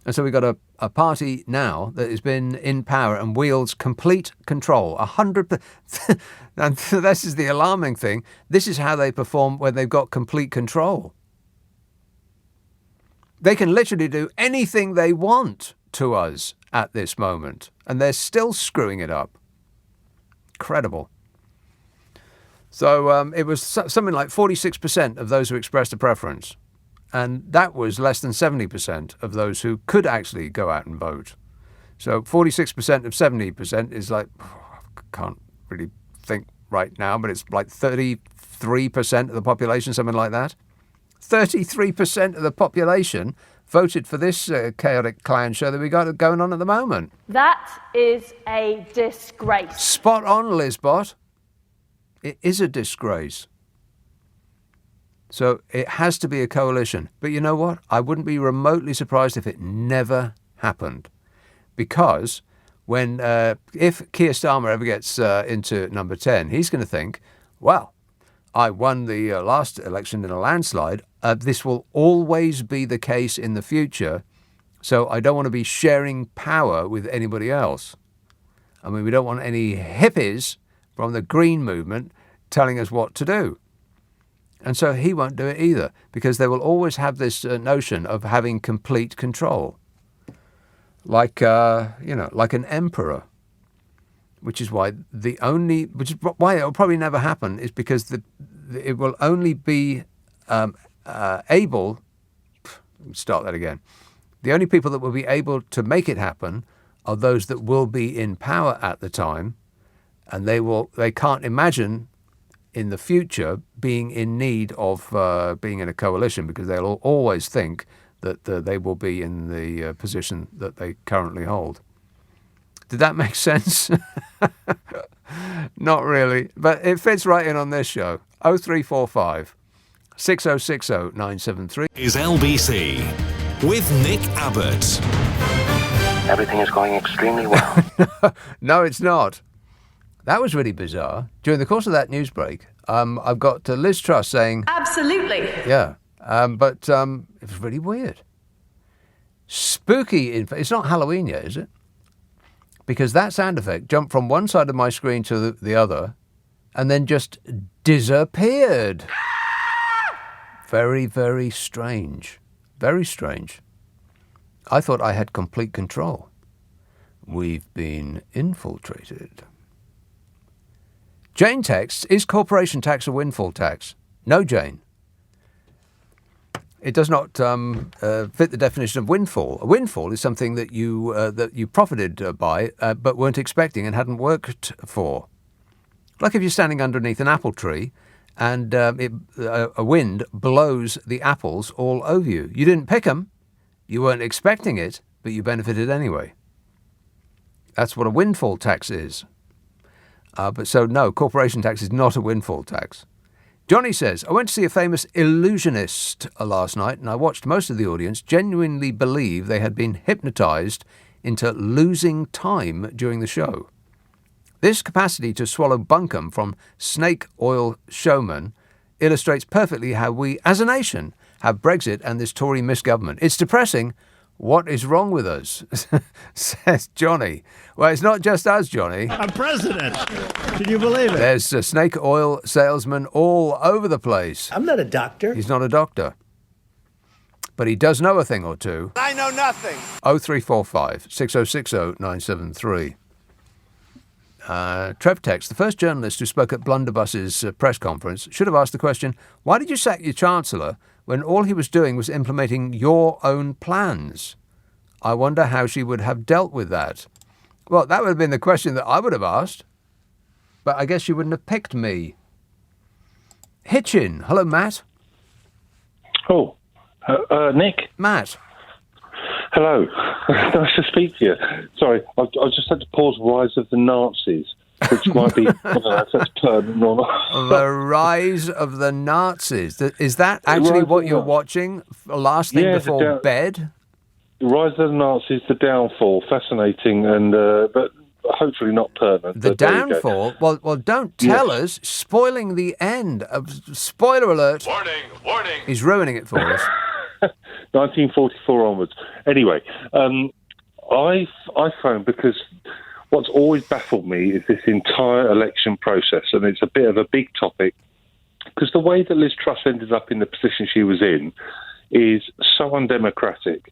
And so we've got a party now that has been in power and wields complete control, 100%. And this is the alarming thing. This is how they perform when they've got complete control. They can literally do anything they want to us at this moment, and they're still screwing it up. Incredible. So it was something like 46% of those who expressed a preference. And that was less than 70% of those who could actually go out and vote. So 46% of 70% is like, I can't really think right now, but it's like 33% of the population, something like that. 33% of the population voted for this chaotic clown show that we got going on at the moment. That is a disgrace. Spot on, Lizbot. It is a disgrace. So it has to be a coalition. But you know what? I wouldn't be remotely surprised if it never happened. Because if Keir Starmer ever gets into number 10, he's going to think, well, I won the last election in a landslide. This will always be the case in the future. So I don't want to be sharing power with anybody else. I mean, we don't want any hippies from the Green movement telling us what to do. And so he won't do it either, because they will always have this notion of having complete control, like an emperor. Which is why it will probably never happen, is because it will only be able. Start that again. The only people that will be able to make it happen are those that will be in power at the time, and they can't imagine in the future being in need of being in a coalition, because they'll always think that they will be in the position that they currently hold. Did that make sense? Not really, but it fits right in on this show. 0345 6060 973 is LBC with Nick Abbott. Everything is going extremely well. No, it's not. That was really bizarre. During the course of that news break, I've got Liz Truss saying... Absolutely. Yeah, but it was really weird. Spooky. It's not Halloween yet, is it? Because that sound effect jumped from one side of my screen to the other and then just disappeared. Very, very strange. Very strange. I thought I had complete control. We've been infiltrated. Jane texts, is corporation tax a windfall tax? No, Jane. It does not fit the definition of windfall. A windfall is something that you profited by, but weren't expecting and hadn't worked for. Like if you're standing underneath an apple tree and a wind blows the apples all over you. You didn't pick them, you weren't expecting it, but you benefited anyway. That's what a windfall tax is. No, corporation tax is not a windfall tax. Johnny says, I went to see a famous illusionist last night, and I watched most of the audience genuinely believe they had been hypnotised into losing time during the show. This capacity to swallow bunkum from snake oil showmen illustrates perfectly how we, as a nation, have Brexit and this Tory misgovernment. It's depressing. What is wrong with us? Says Johnny. Well, it's not just us, Johnny. I'm president. Can you believe it? There's snake oil salesmen all over the place. I'm not a doctor. He's not a doctor. But he does know a thing or two. I know nothing. 0345 6060 973. Trev text, the first journalist who spoke at Blunderbuss's press conference should have asked the question, why did you sack your Chancellor when all he was doing was implementing your own plans? I wonder how she would have dealt with that. Well, that would have been the question that I would have asked. But I guess she wouldn't have picked me. Hitchin. Hello, Matt. Oh, Nick. Matt. Hello. Nice to speak to you. Sorry, I just had to pause Rise of the Nazis. which might be, I don't know if that's permanent or not. The Rise of the Nazis. Is that actually what you're watching last thing before bed? The Rise of the Nazis, the downfall, fascinating, and but hopefully not permanent. The downfall? Well, don't tell us. Spoiling the end. Spoiler alert. Warning. He's ruining it for us. 1944 onwards. Anyway, I phoned because what's always baffled me is this entire election process, and it's a bit of a big topic, because the way that Liz Truss ended up in the position she was in is so undemocratic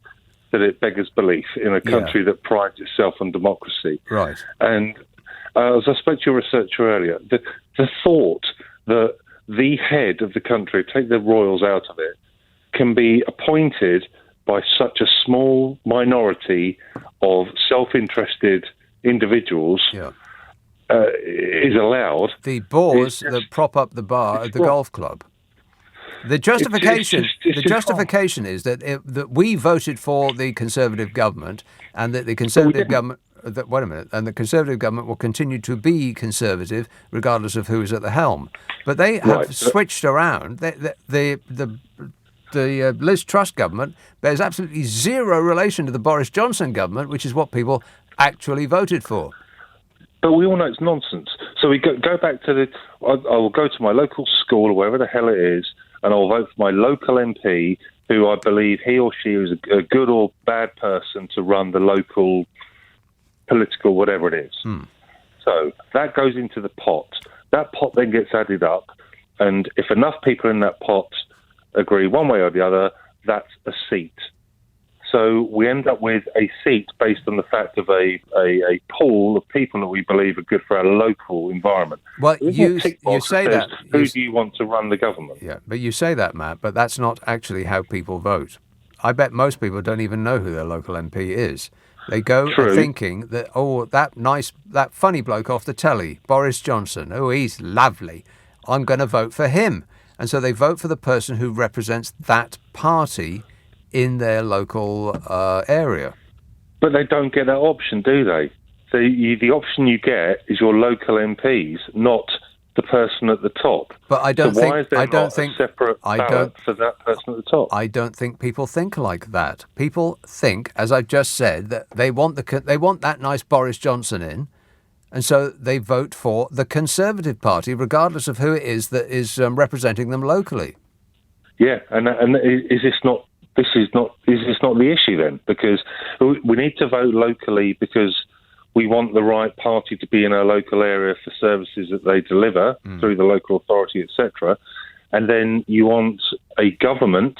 that it beggars belief in a country that prides itself on democracy. Right. And as I spoke to your researcher earlier, the thought that the head of the country, take the royals out of it, can be appointed by such a small minority of self-interested individuals is allowed. The boars that prop up the bar at the golf club. The justification is that that we voted for the Conservative government, and that the Conservative government. And the Conservative government will continue to be Conservative regardless of who is at the helm. But they have switched around. The Liz Truss government bears absolutely zero relation to the Boris Johnson government, which is what people actually voted for. But we all know it's nonsense. So we go back to I will go to my local school or wherever the hell it is, and I'll vote for my local MP, who I believe he or she is a good or bad person to run the local political whatever it is. So that goes into the pot. That pot then gets added up, and if enough people in that pot agree one way or the other, that's a seat. So we end up with a seat based on the fact of a pool of people that we believe are good for our local environment. Well, you say that. Who do you want to run the government? Yeah, but you say that, Matt, but that's not actually how people vote. I bet most people don't even know who their local MP is. They go thinking that, that funny bloke off the telly, Boris Johnson, he's lovely. I'm going to vote for him. And so they vote for the person who represents that party in their local area. But they don't get that option, do they? The option you get is your local MPs, not the person at the top. But I don't think a separate ballot for that person at the top? I don't think people think like that. People think, as I just said, that they want that nice Boris Johnson in, and so they vote for the Conservative Party, regardless of who it is that is representing them locally. Yeah, and is this not the issue then? Because we need to vote locally because we want the right party to be in our local area for services that they deliver through the local authority, etc. And then you want a government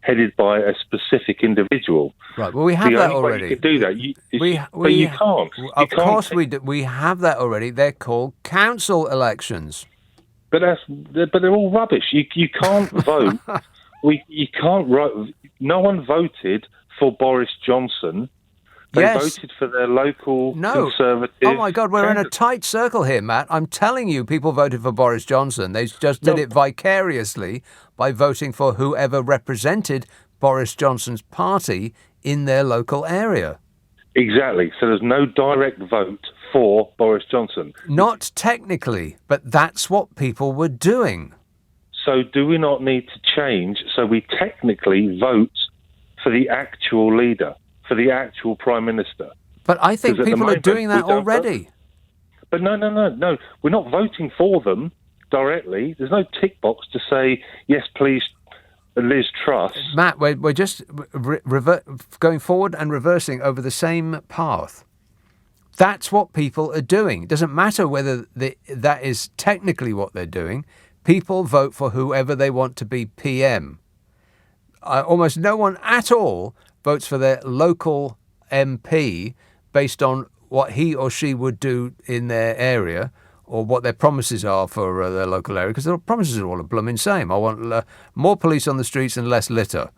headed by a specific individual. Right. Well, we have that already. You can do that. But you can't. Of course we do. We have that already. They're called council elections. But they're all rubbish. You can't vote. You can't. No one voted for Boris Johnson. They voted for their local Conservative. Oh my God, we're in a tight circle here, Matt. I'm telling you, people voted for Boris Johnson. They just did it vicariously by voting for whoever represented Boris Johnson's party in their local area. Exactly. So there's no direct vote for Boris Johnson. Not technically, but that's what people were doing. So do we not need to change so we technically vote for the actual leader, for the actual Prime Minister? But I think people are doing that already. But no. We're not voting for them directly. There's no tick box to say, yes, please, Liz Truss. Matt, we're just going forward and reversing over the same path. That's what people are doing. It doesn't matter whether that is technically what they're doing. People vote for whoever they want to be PM. Almost no one at all votes for their local MP based on what he or she would do in their area or what their promises are for their local area, because their promises are all a blooming same. I want more police on the streets and less litter.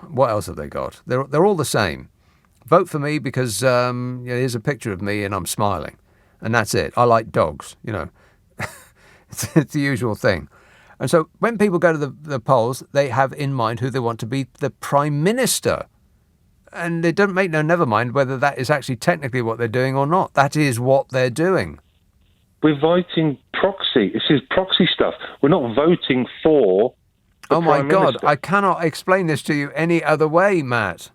What else have they got? They're all the same. Vote for me because here's a picture of me and I'm smiling. And that's it. I like dogs, It's the usual thing. And so when people go to the polls, they have in mind who they want to be the Prime Minister. And they don't never mind whether that is actually technically what they're doing or not. That is what they're doing. We're voting proxy. This is proxy stuff. We're not voting for the Oh, my Prime God. Minister. I cannot explain this to you any other way, Matt.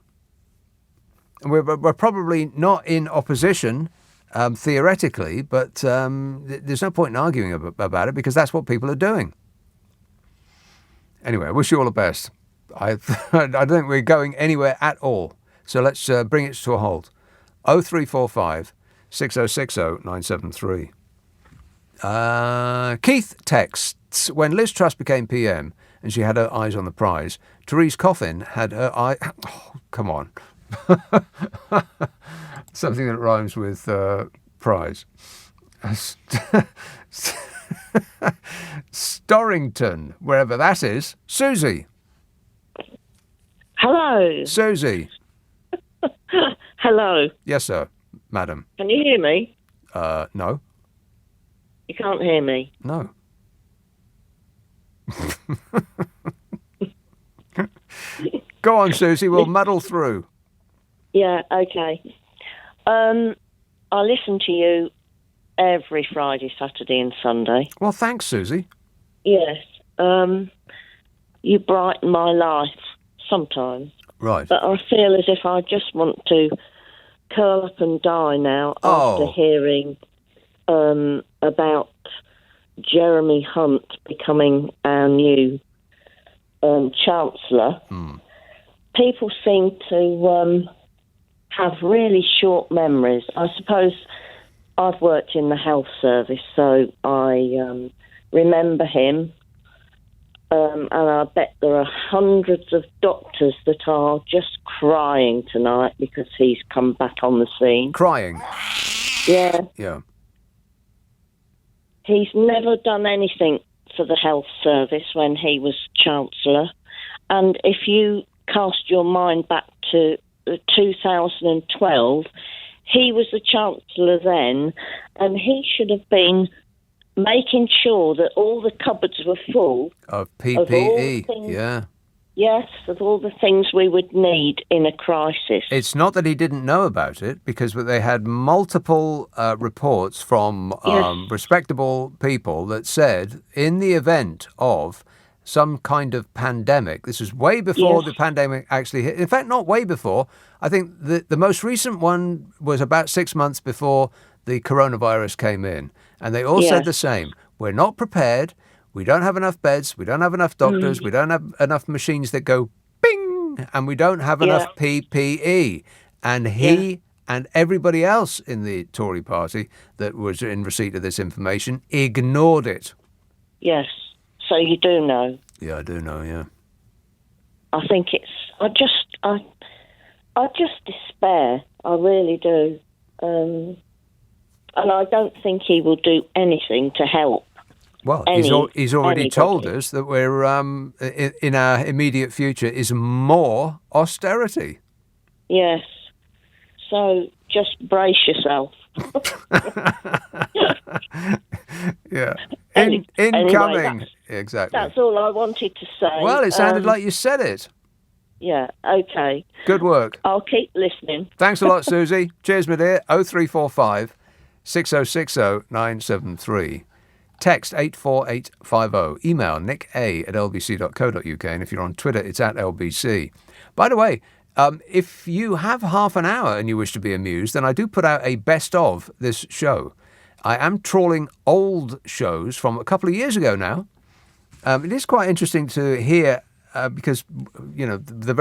We're probably not in opposition, theoretically, but there's no point in arguing about it because that's what people are doing. Anyway, I wish you all the best. I don't think we're going anywhere at all. So let's bring it to a halt. 0345 6060 973. Keith texts, when Liz Truss became PM and she had her eyes on the prize, Therese Coffin had her eye... Oh, come on. Something that rhymes with prize. Storrington, wherever that is. Susie. Hello. Susie. Hello. Yes, sir, madam. Can you hear me? No. You can't hear me? No. Go on, Susie. We'll muddle through. Yeah, okay. I listen to you every Friday, Saturday and Sunday. Well, thanks, Susie. Yes. You brighten my life sometimes. Right. But I feel as if I just want to curl up and die now after hearing about Jeremy Hunt becoming our new Chancellor. People seem to have really short memories. I suppose I've worked in the health service, so I remember him. And I bet there are hundreds of doctors that are just crying tonight because he's come back on the scene. Crying? Yeah. Yeah. He's never done anything for the health service when he was Chancellor. And if you cast your mind back to 2012, he was the Chancellor then, and he should have been making sure that all the cupboards were full of PPE. Yes, of all the things we would need in a crisis. It's not that he didn't know about it, because they had multiple reports from respectable people that said in the event of some kind of pandemic, this was way before the pandemic actually hit. In fact, not way before. I think the most recent one was about 6 months before the coronavirus came in. And they all said the same. We're not prepared. We don't have enough beds. We don't have enough doctors. We don't have enough machines that go bing. And we don't have enough PPE. And he and everybody else in the Tory party that was in receipt of this information ignored it. Yes. So you do know. Yeah, I do know, yeah. I think I just despair. I really do. And I don't think he will do anything to help. Well, he's already told us that we're in our immediate future is more austerity. Yes. So just brace yourself. Yeah. Incoming. Anyway, exactly. That's all I wanted to say. Well, it sounded like you said it. Yeah, okay. Good work. I'll keep listening. Thanks a lot, Susie. Cheers, my dear. 0345 6060 973. Text 84850. Email nick@lbc.co.uk. And if you're on Twitter, it's @LBC. By the way, if you have half an hour and you wish to be amused, then I do put out a best of this show. I am trawling old shows from a couple of years ago now. It is quite interesting to hear because, you know, the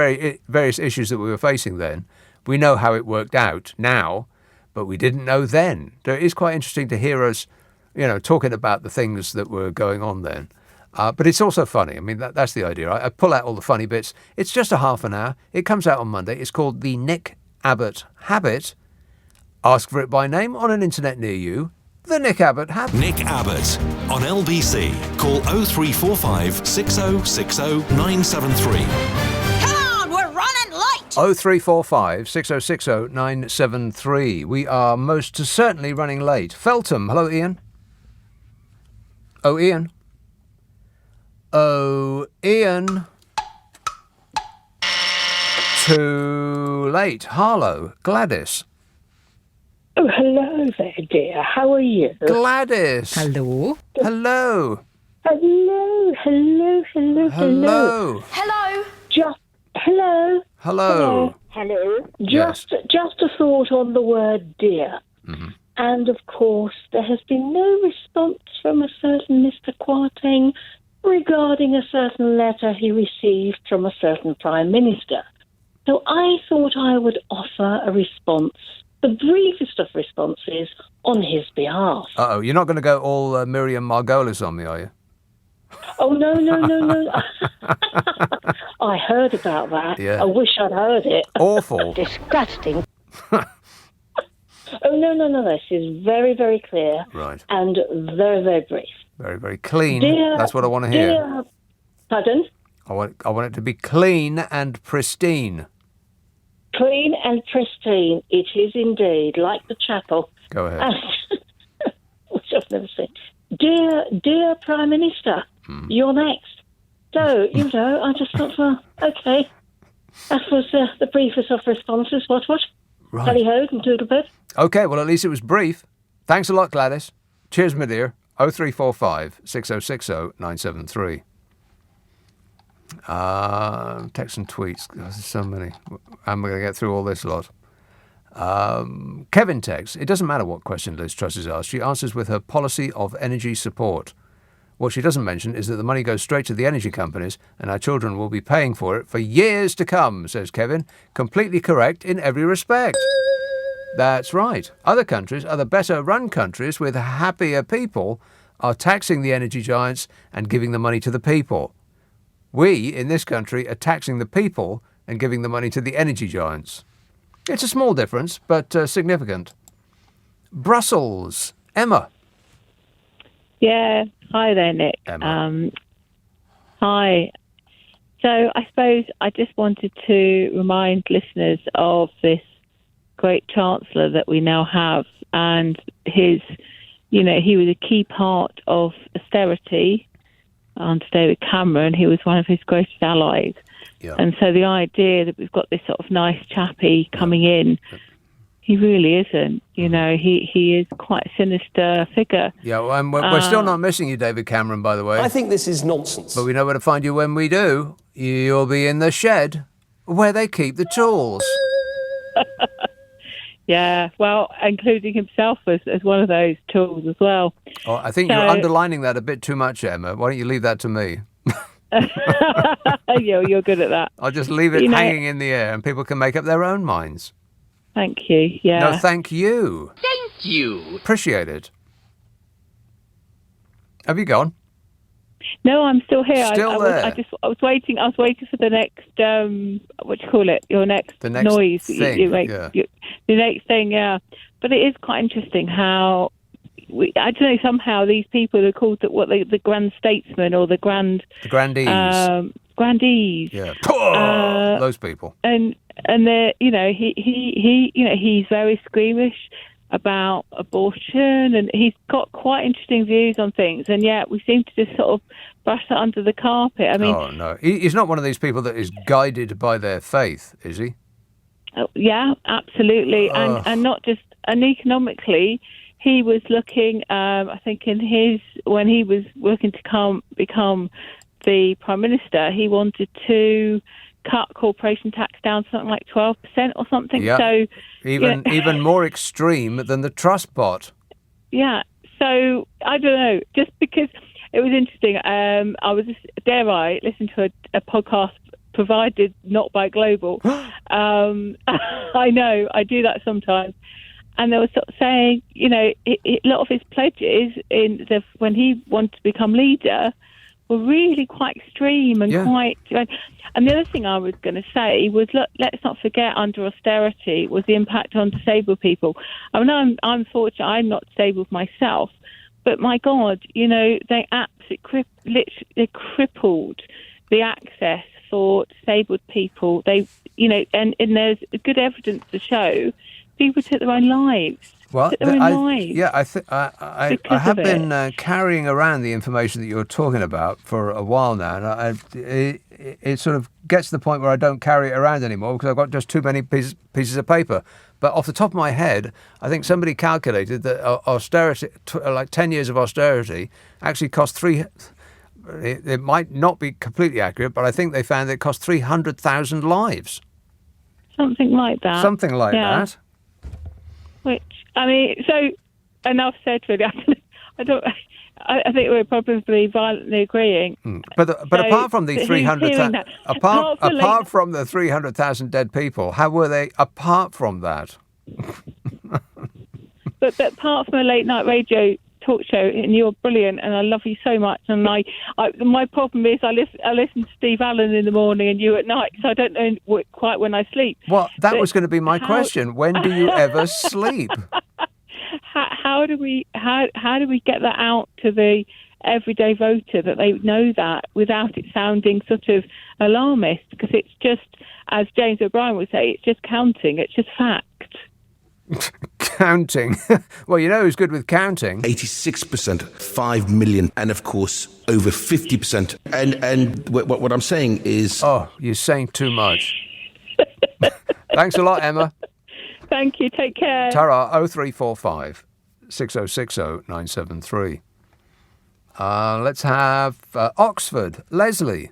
various issues that we were facing then. We know how it worked out now, but we didn't know then. So it is quite interesting to hear us, you know, talking about the things that were going on then. But it's also funny. I mean, that's the idea. I pull out all the funny bits. It's just a half an hour. It comes out on Monday. It's called The Nick Abbot Habit. Ask for it by name on an internet near you. The Nick Abbot Habit. Nick Abbot on LBC. Call 0345 6060 973. 0345 6060 973. We are most certainly running late. Feltham. Hello, Ian. Oh, Ian. Oh, Ian. Too late. Harlow. Gladys. Oh, hello there, dear. How are you? Gladys. Hello. Hello. Hello, hello, hello, hello. Hello. Just hello. Hello. Hello. Yes. Just a thought on the word dear. Mm-hmm. And of course, there has been no response from a certain Mr. Kwarteng regarding a certain letter he received from a certain Prime Minister. So I thought I would offer a response, the briefest of responses, on his behalf. Uh-oh, you're not going to go all Miriam Margolis on me, are you? Oh, no. I heard about that. Yeah. I wish I'd heard it. Awful. Disgusting. Oh, no. This is very, very clear. Right. And very, very brief. Very, very clean. Dear, That's what I want to hear. Pardon? I want it to be clean and pristine. Clean and pristine. It is indeed, like the chapel. Go ahead. Which I've never seen. Dear Prime Minister, you're next. So, I just thought, well, okay. That was the briefest of responses. What? Right. Tally-ho and doodle-bit. OK, well, at least it was brief. Thanks a lot, Gladys. Cheers, my dear. 0345 6060 973. Texts and tweets. There's so many. I'm going to get through all this lot. Kevin texts, it doesn't matter what question Liz Truss is asked. She answers with her policy of energy support. What she doesn't mention is that the money goes straight to the energy companies and our children will be paying for it for years to come, says Kevin. Completely correct in every respect. That's right. Other countries, other better-run countries with happier people are taxing the energy giants and giving the money to the people. We, in this country, are taxing the people and giving the money to the energy giants. It's a small difference, but significant. Brussels. Emma. Yeah. Hi there, Nick. Emma. Hi. So I suppose I just wanted to remind listeners of this great Chancellor that we now have, and his, he was a key part of austerity under David Cameron. He was one of his greatest allies. Yeah. And so the idea that we've got this sort of nice chappy coming in, he really isn't. He is quite a sinister figure. Yeah, well, we're still not missing you, David Cameron, by the way. I think this is nonsense. But we know where to find you when we do. You'll be in the shed where they keep the tools. Yeah, well, including himself as one of those tools as well. Oh, I think you're underlining that a bit too much, Emma. Why don't you leave that to me? You're good at that. I'll just leave it hanging in the air and people can make up their own minds. Thank you, yeah. No, thank you. Thank you. Appreciate it. Have you gone? No, I'm still here. Still there. I was waiting for the next, what do you call it? Your next noise. Thing, you make, the next thing, yeah. But it is quite interesting how, I don't know, somehow these people are called the grand statesmen or the grandees. Grandees. Yeah. Those people. And they're, he's very squeamish about abortion, and he's got quite interesting views on things, and yet we seem to just sort of brush that under the carpet. I mean, oh no, he's not one of these people that is guided by their faith, is he? Yeah, absolutely, and not just, and economically, he was looking. I think when he was working to become the Prime Minister, he wanted to cut corporation tax down to something like 12% or something. Yeah. So even more extreme than the Truss bot. Yeah. So I don't know. Just because it was interesting, I was listen to a podcast provided not by Global. I know I do that sometimes, and they were sort of saying, a lot of his pledges when he wanted to become leader were really quite extreme and quite. And the other thing I was going to say was, look, let's not forget, under austerity was the impact on disabled people. I mean, I'm fortunate; I'm not disabled myself, but my God, they absolutely crippled the access for disabled people. They, and there's good evidence to show people took their own lives. Well, I have been carrying around the information that you're talking about for a while now, and it sort of gets to the point where I don't carry it around anymore because I've got just too many pieces of paper. But off the top of my head, I think somebody calculated that austerity, like 10 years of austerity, actually cost it might not be completely accurate, but I think they found that it cost 300,000 lives. Something like that. Something like that. Which, I mean, so enough said, really. I think we're probably violently agreeing. But apart from the 300,000, apart from the 300,000 dead people, how were they? Apart from that, but apart from a late night radio talk show, and you're brilliant, and I love you so much. And my problem is I listen to Steve Allen in the morning and you at night, so I don't know quite when I sleep. Well, that was going to be my question. When do you ever sleep? How do we get that out to the everyday voter that they know that without it sounding sort of alarmist? Because it's just, as James O'Brien would say, it's just counting. It's just fact. Counting. Well, you know who's good with counting? 86%, 5 million, and of course over 50%. And what I'm saying is, oh, you're saying too much. Thanks a lot, Emma. Thank you. Take care. Tara, 0345 6060 973. Let's have Oxford. Leslie.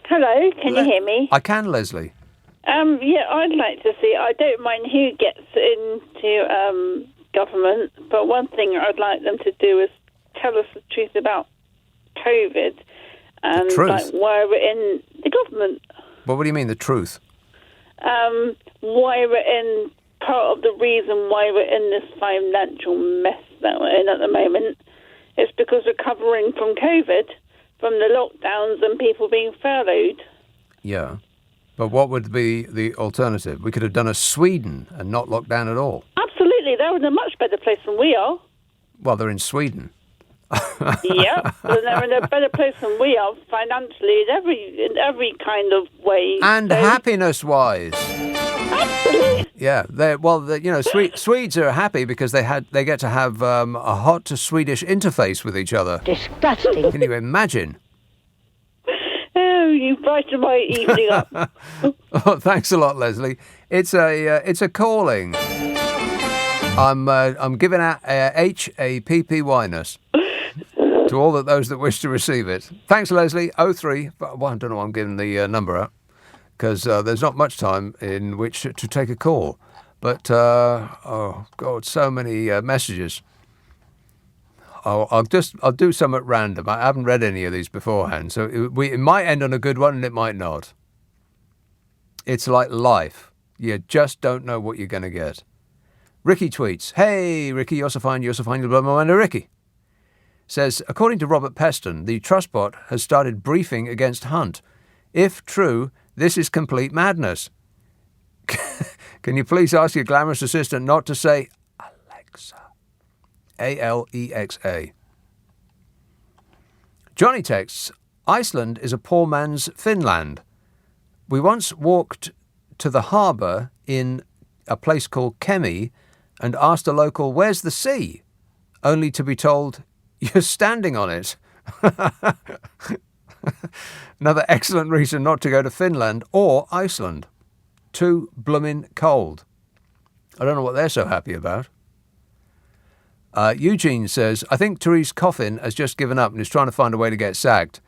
Hello, can you hear me? I can, Leslie. Yeah, I'd like to see. I don't mind who gets into government, but one thing I'd like them to do is tell us the truth about COVID and like why we're in the government. Well, what do you mean, the truth? Why we're in, part of the reason why we're in this financial mess that we're in at the moment is because we're covering from COVID, from the lockdowns and people being furloughed. Yeah. But what would be the alternative? We could have done a Sweden and not locked down at all. Absolutely. They're in a much better place than we are. Well, they're in Sweden. Yeah, but they're in a better place than we are financially in every kind of way. And happiness-wise. Absolutely. Yeah, Swedes are happy because they get to have a hot Swedish interface with each other. Disgusting. Can you imagine? Oh, you brighten my evening up. Oh, thanks a lot, Leslie. It's a calling. I'm giving out HAPPY-ness to all those that wish to receive it. Thanks, Leslie. 03. Well, I don't know why I'm giving the number out because there's not much time in which to take a call. But oh God, so many messages. I'll do some at random. I haven't read any of these beforehand, so it might end on a good one and it might not. It's like life. You just don't know what you're going to get. Ricky tweets, "Hey, Ricky, you're so fine, you'll blow my mind." Ricky says, according to Robert Peston, the Truss bot has started briefing against Hunt. If true, this is complete madness. Can you please ask your glamorous assistant not to say Alexa? Alexa. Johnny texts, Iceland is a poor man's Finland. We once walked to the harbour in a place called Kemi and asked a local, "Where's the sea?" Only to be told, "You're standing on it." Another excellent reason not to go to Finland or Iceland. Too bloomin' cold. I don't know what they're so happy about. Eugene says, I think Therese Coffin has just given up and is trying to find a way to get sacked.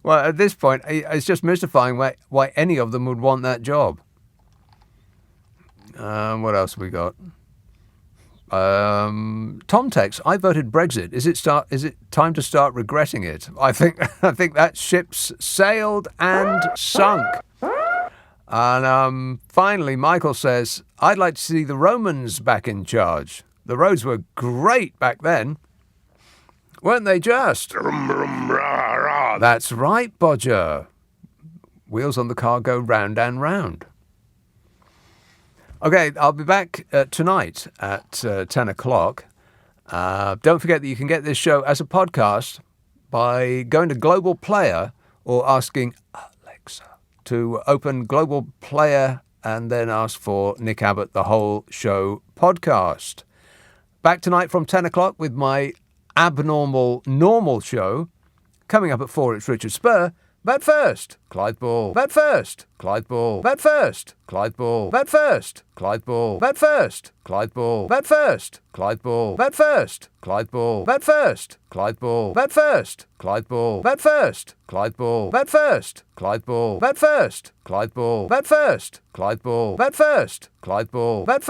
Well, at this point, it's just mystifying why any of them would want that job. What else have we got? Tom texts, I voted Brexit. Is it time to start regretting it? I think that ship's sailed and sunk. And finally, Michael says, I'd like to see the Romans back in charge. The roads were great back then. Weren't they just? That's right, Bodger. Wheels on the car go round and round. Okay, I'll be back tonight at 10 o'clock. Don't forget that you can get this show as a podcast by going to Global Player or asking Alexa to open Global Player and then ask for Nick Abbott, the whole show podcast. Back tonight from 10 o'clock with my abnormal normal show. Coming up at 4, it's Richard Spur. Bat first, Clyde Ball. Bat first, Clyde Ball. Bat first, Clyde Ball. Bat first, Clyde Ball. Bat first, Clyde Ball. Bat first, Clyde Ball. Bat first, Clyde Ball. Bat first, Clyde Ball. Bat first, Clyde Ball. Bat first, Clyde Ball. Bat first, Clyde Ball. Bat first, Clyde Ball. Bat first, Clyde Ball. Bat first, Clyde Ball. Bat first.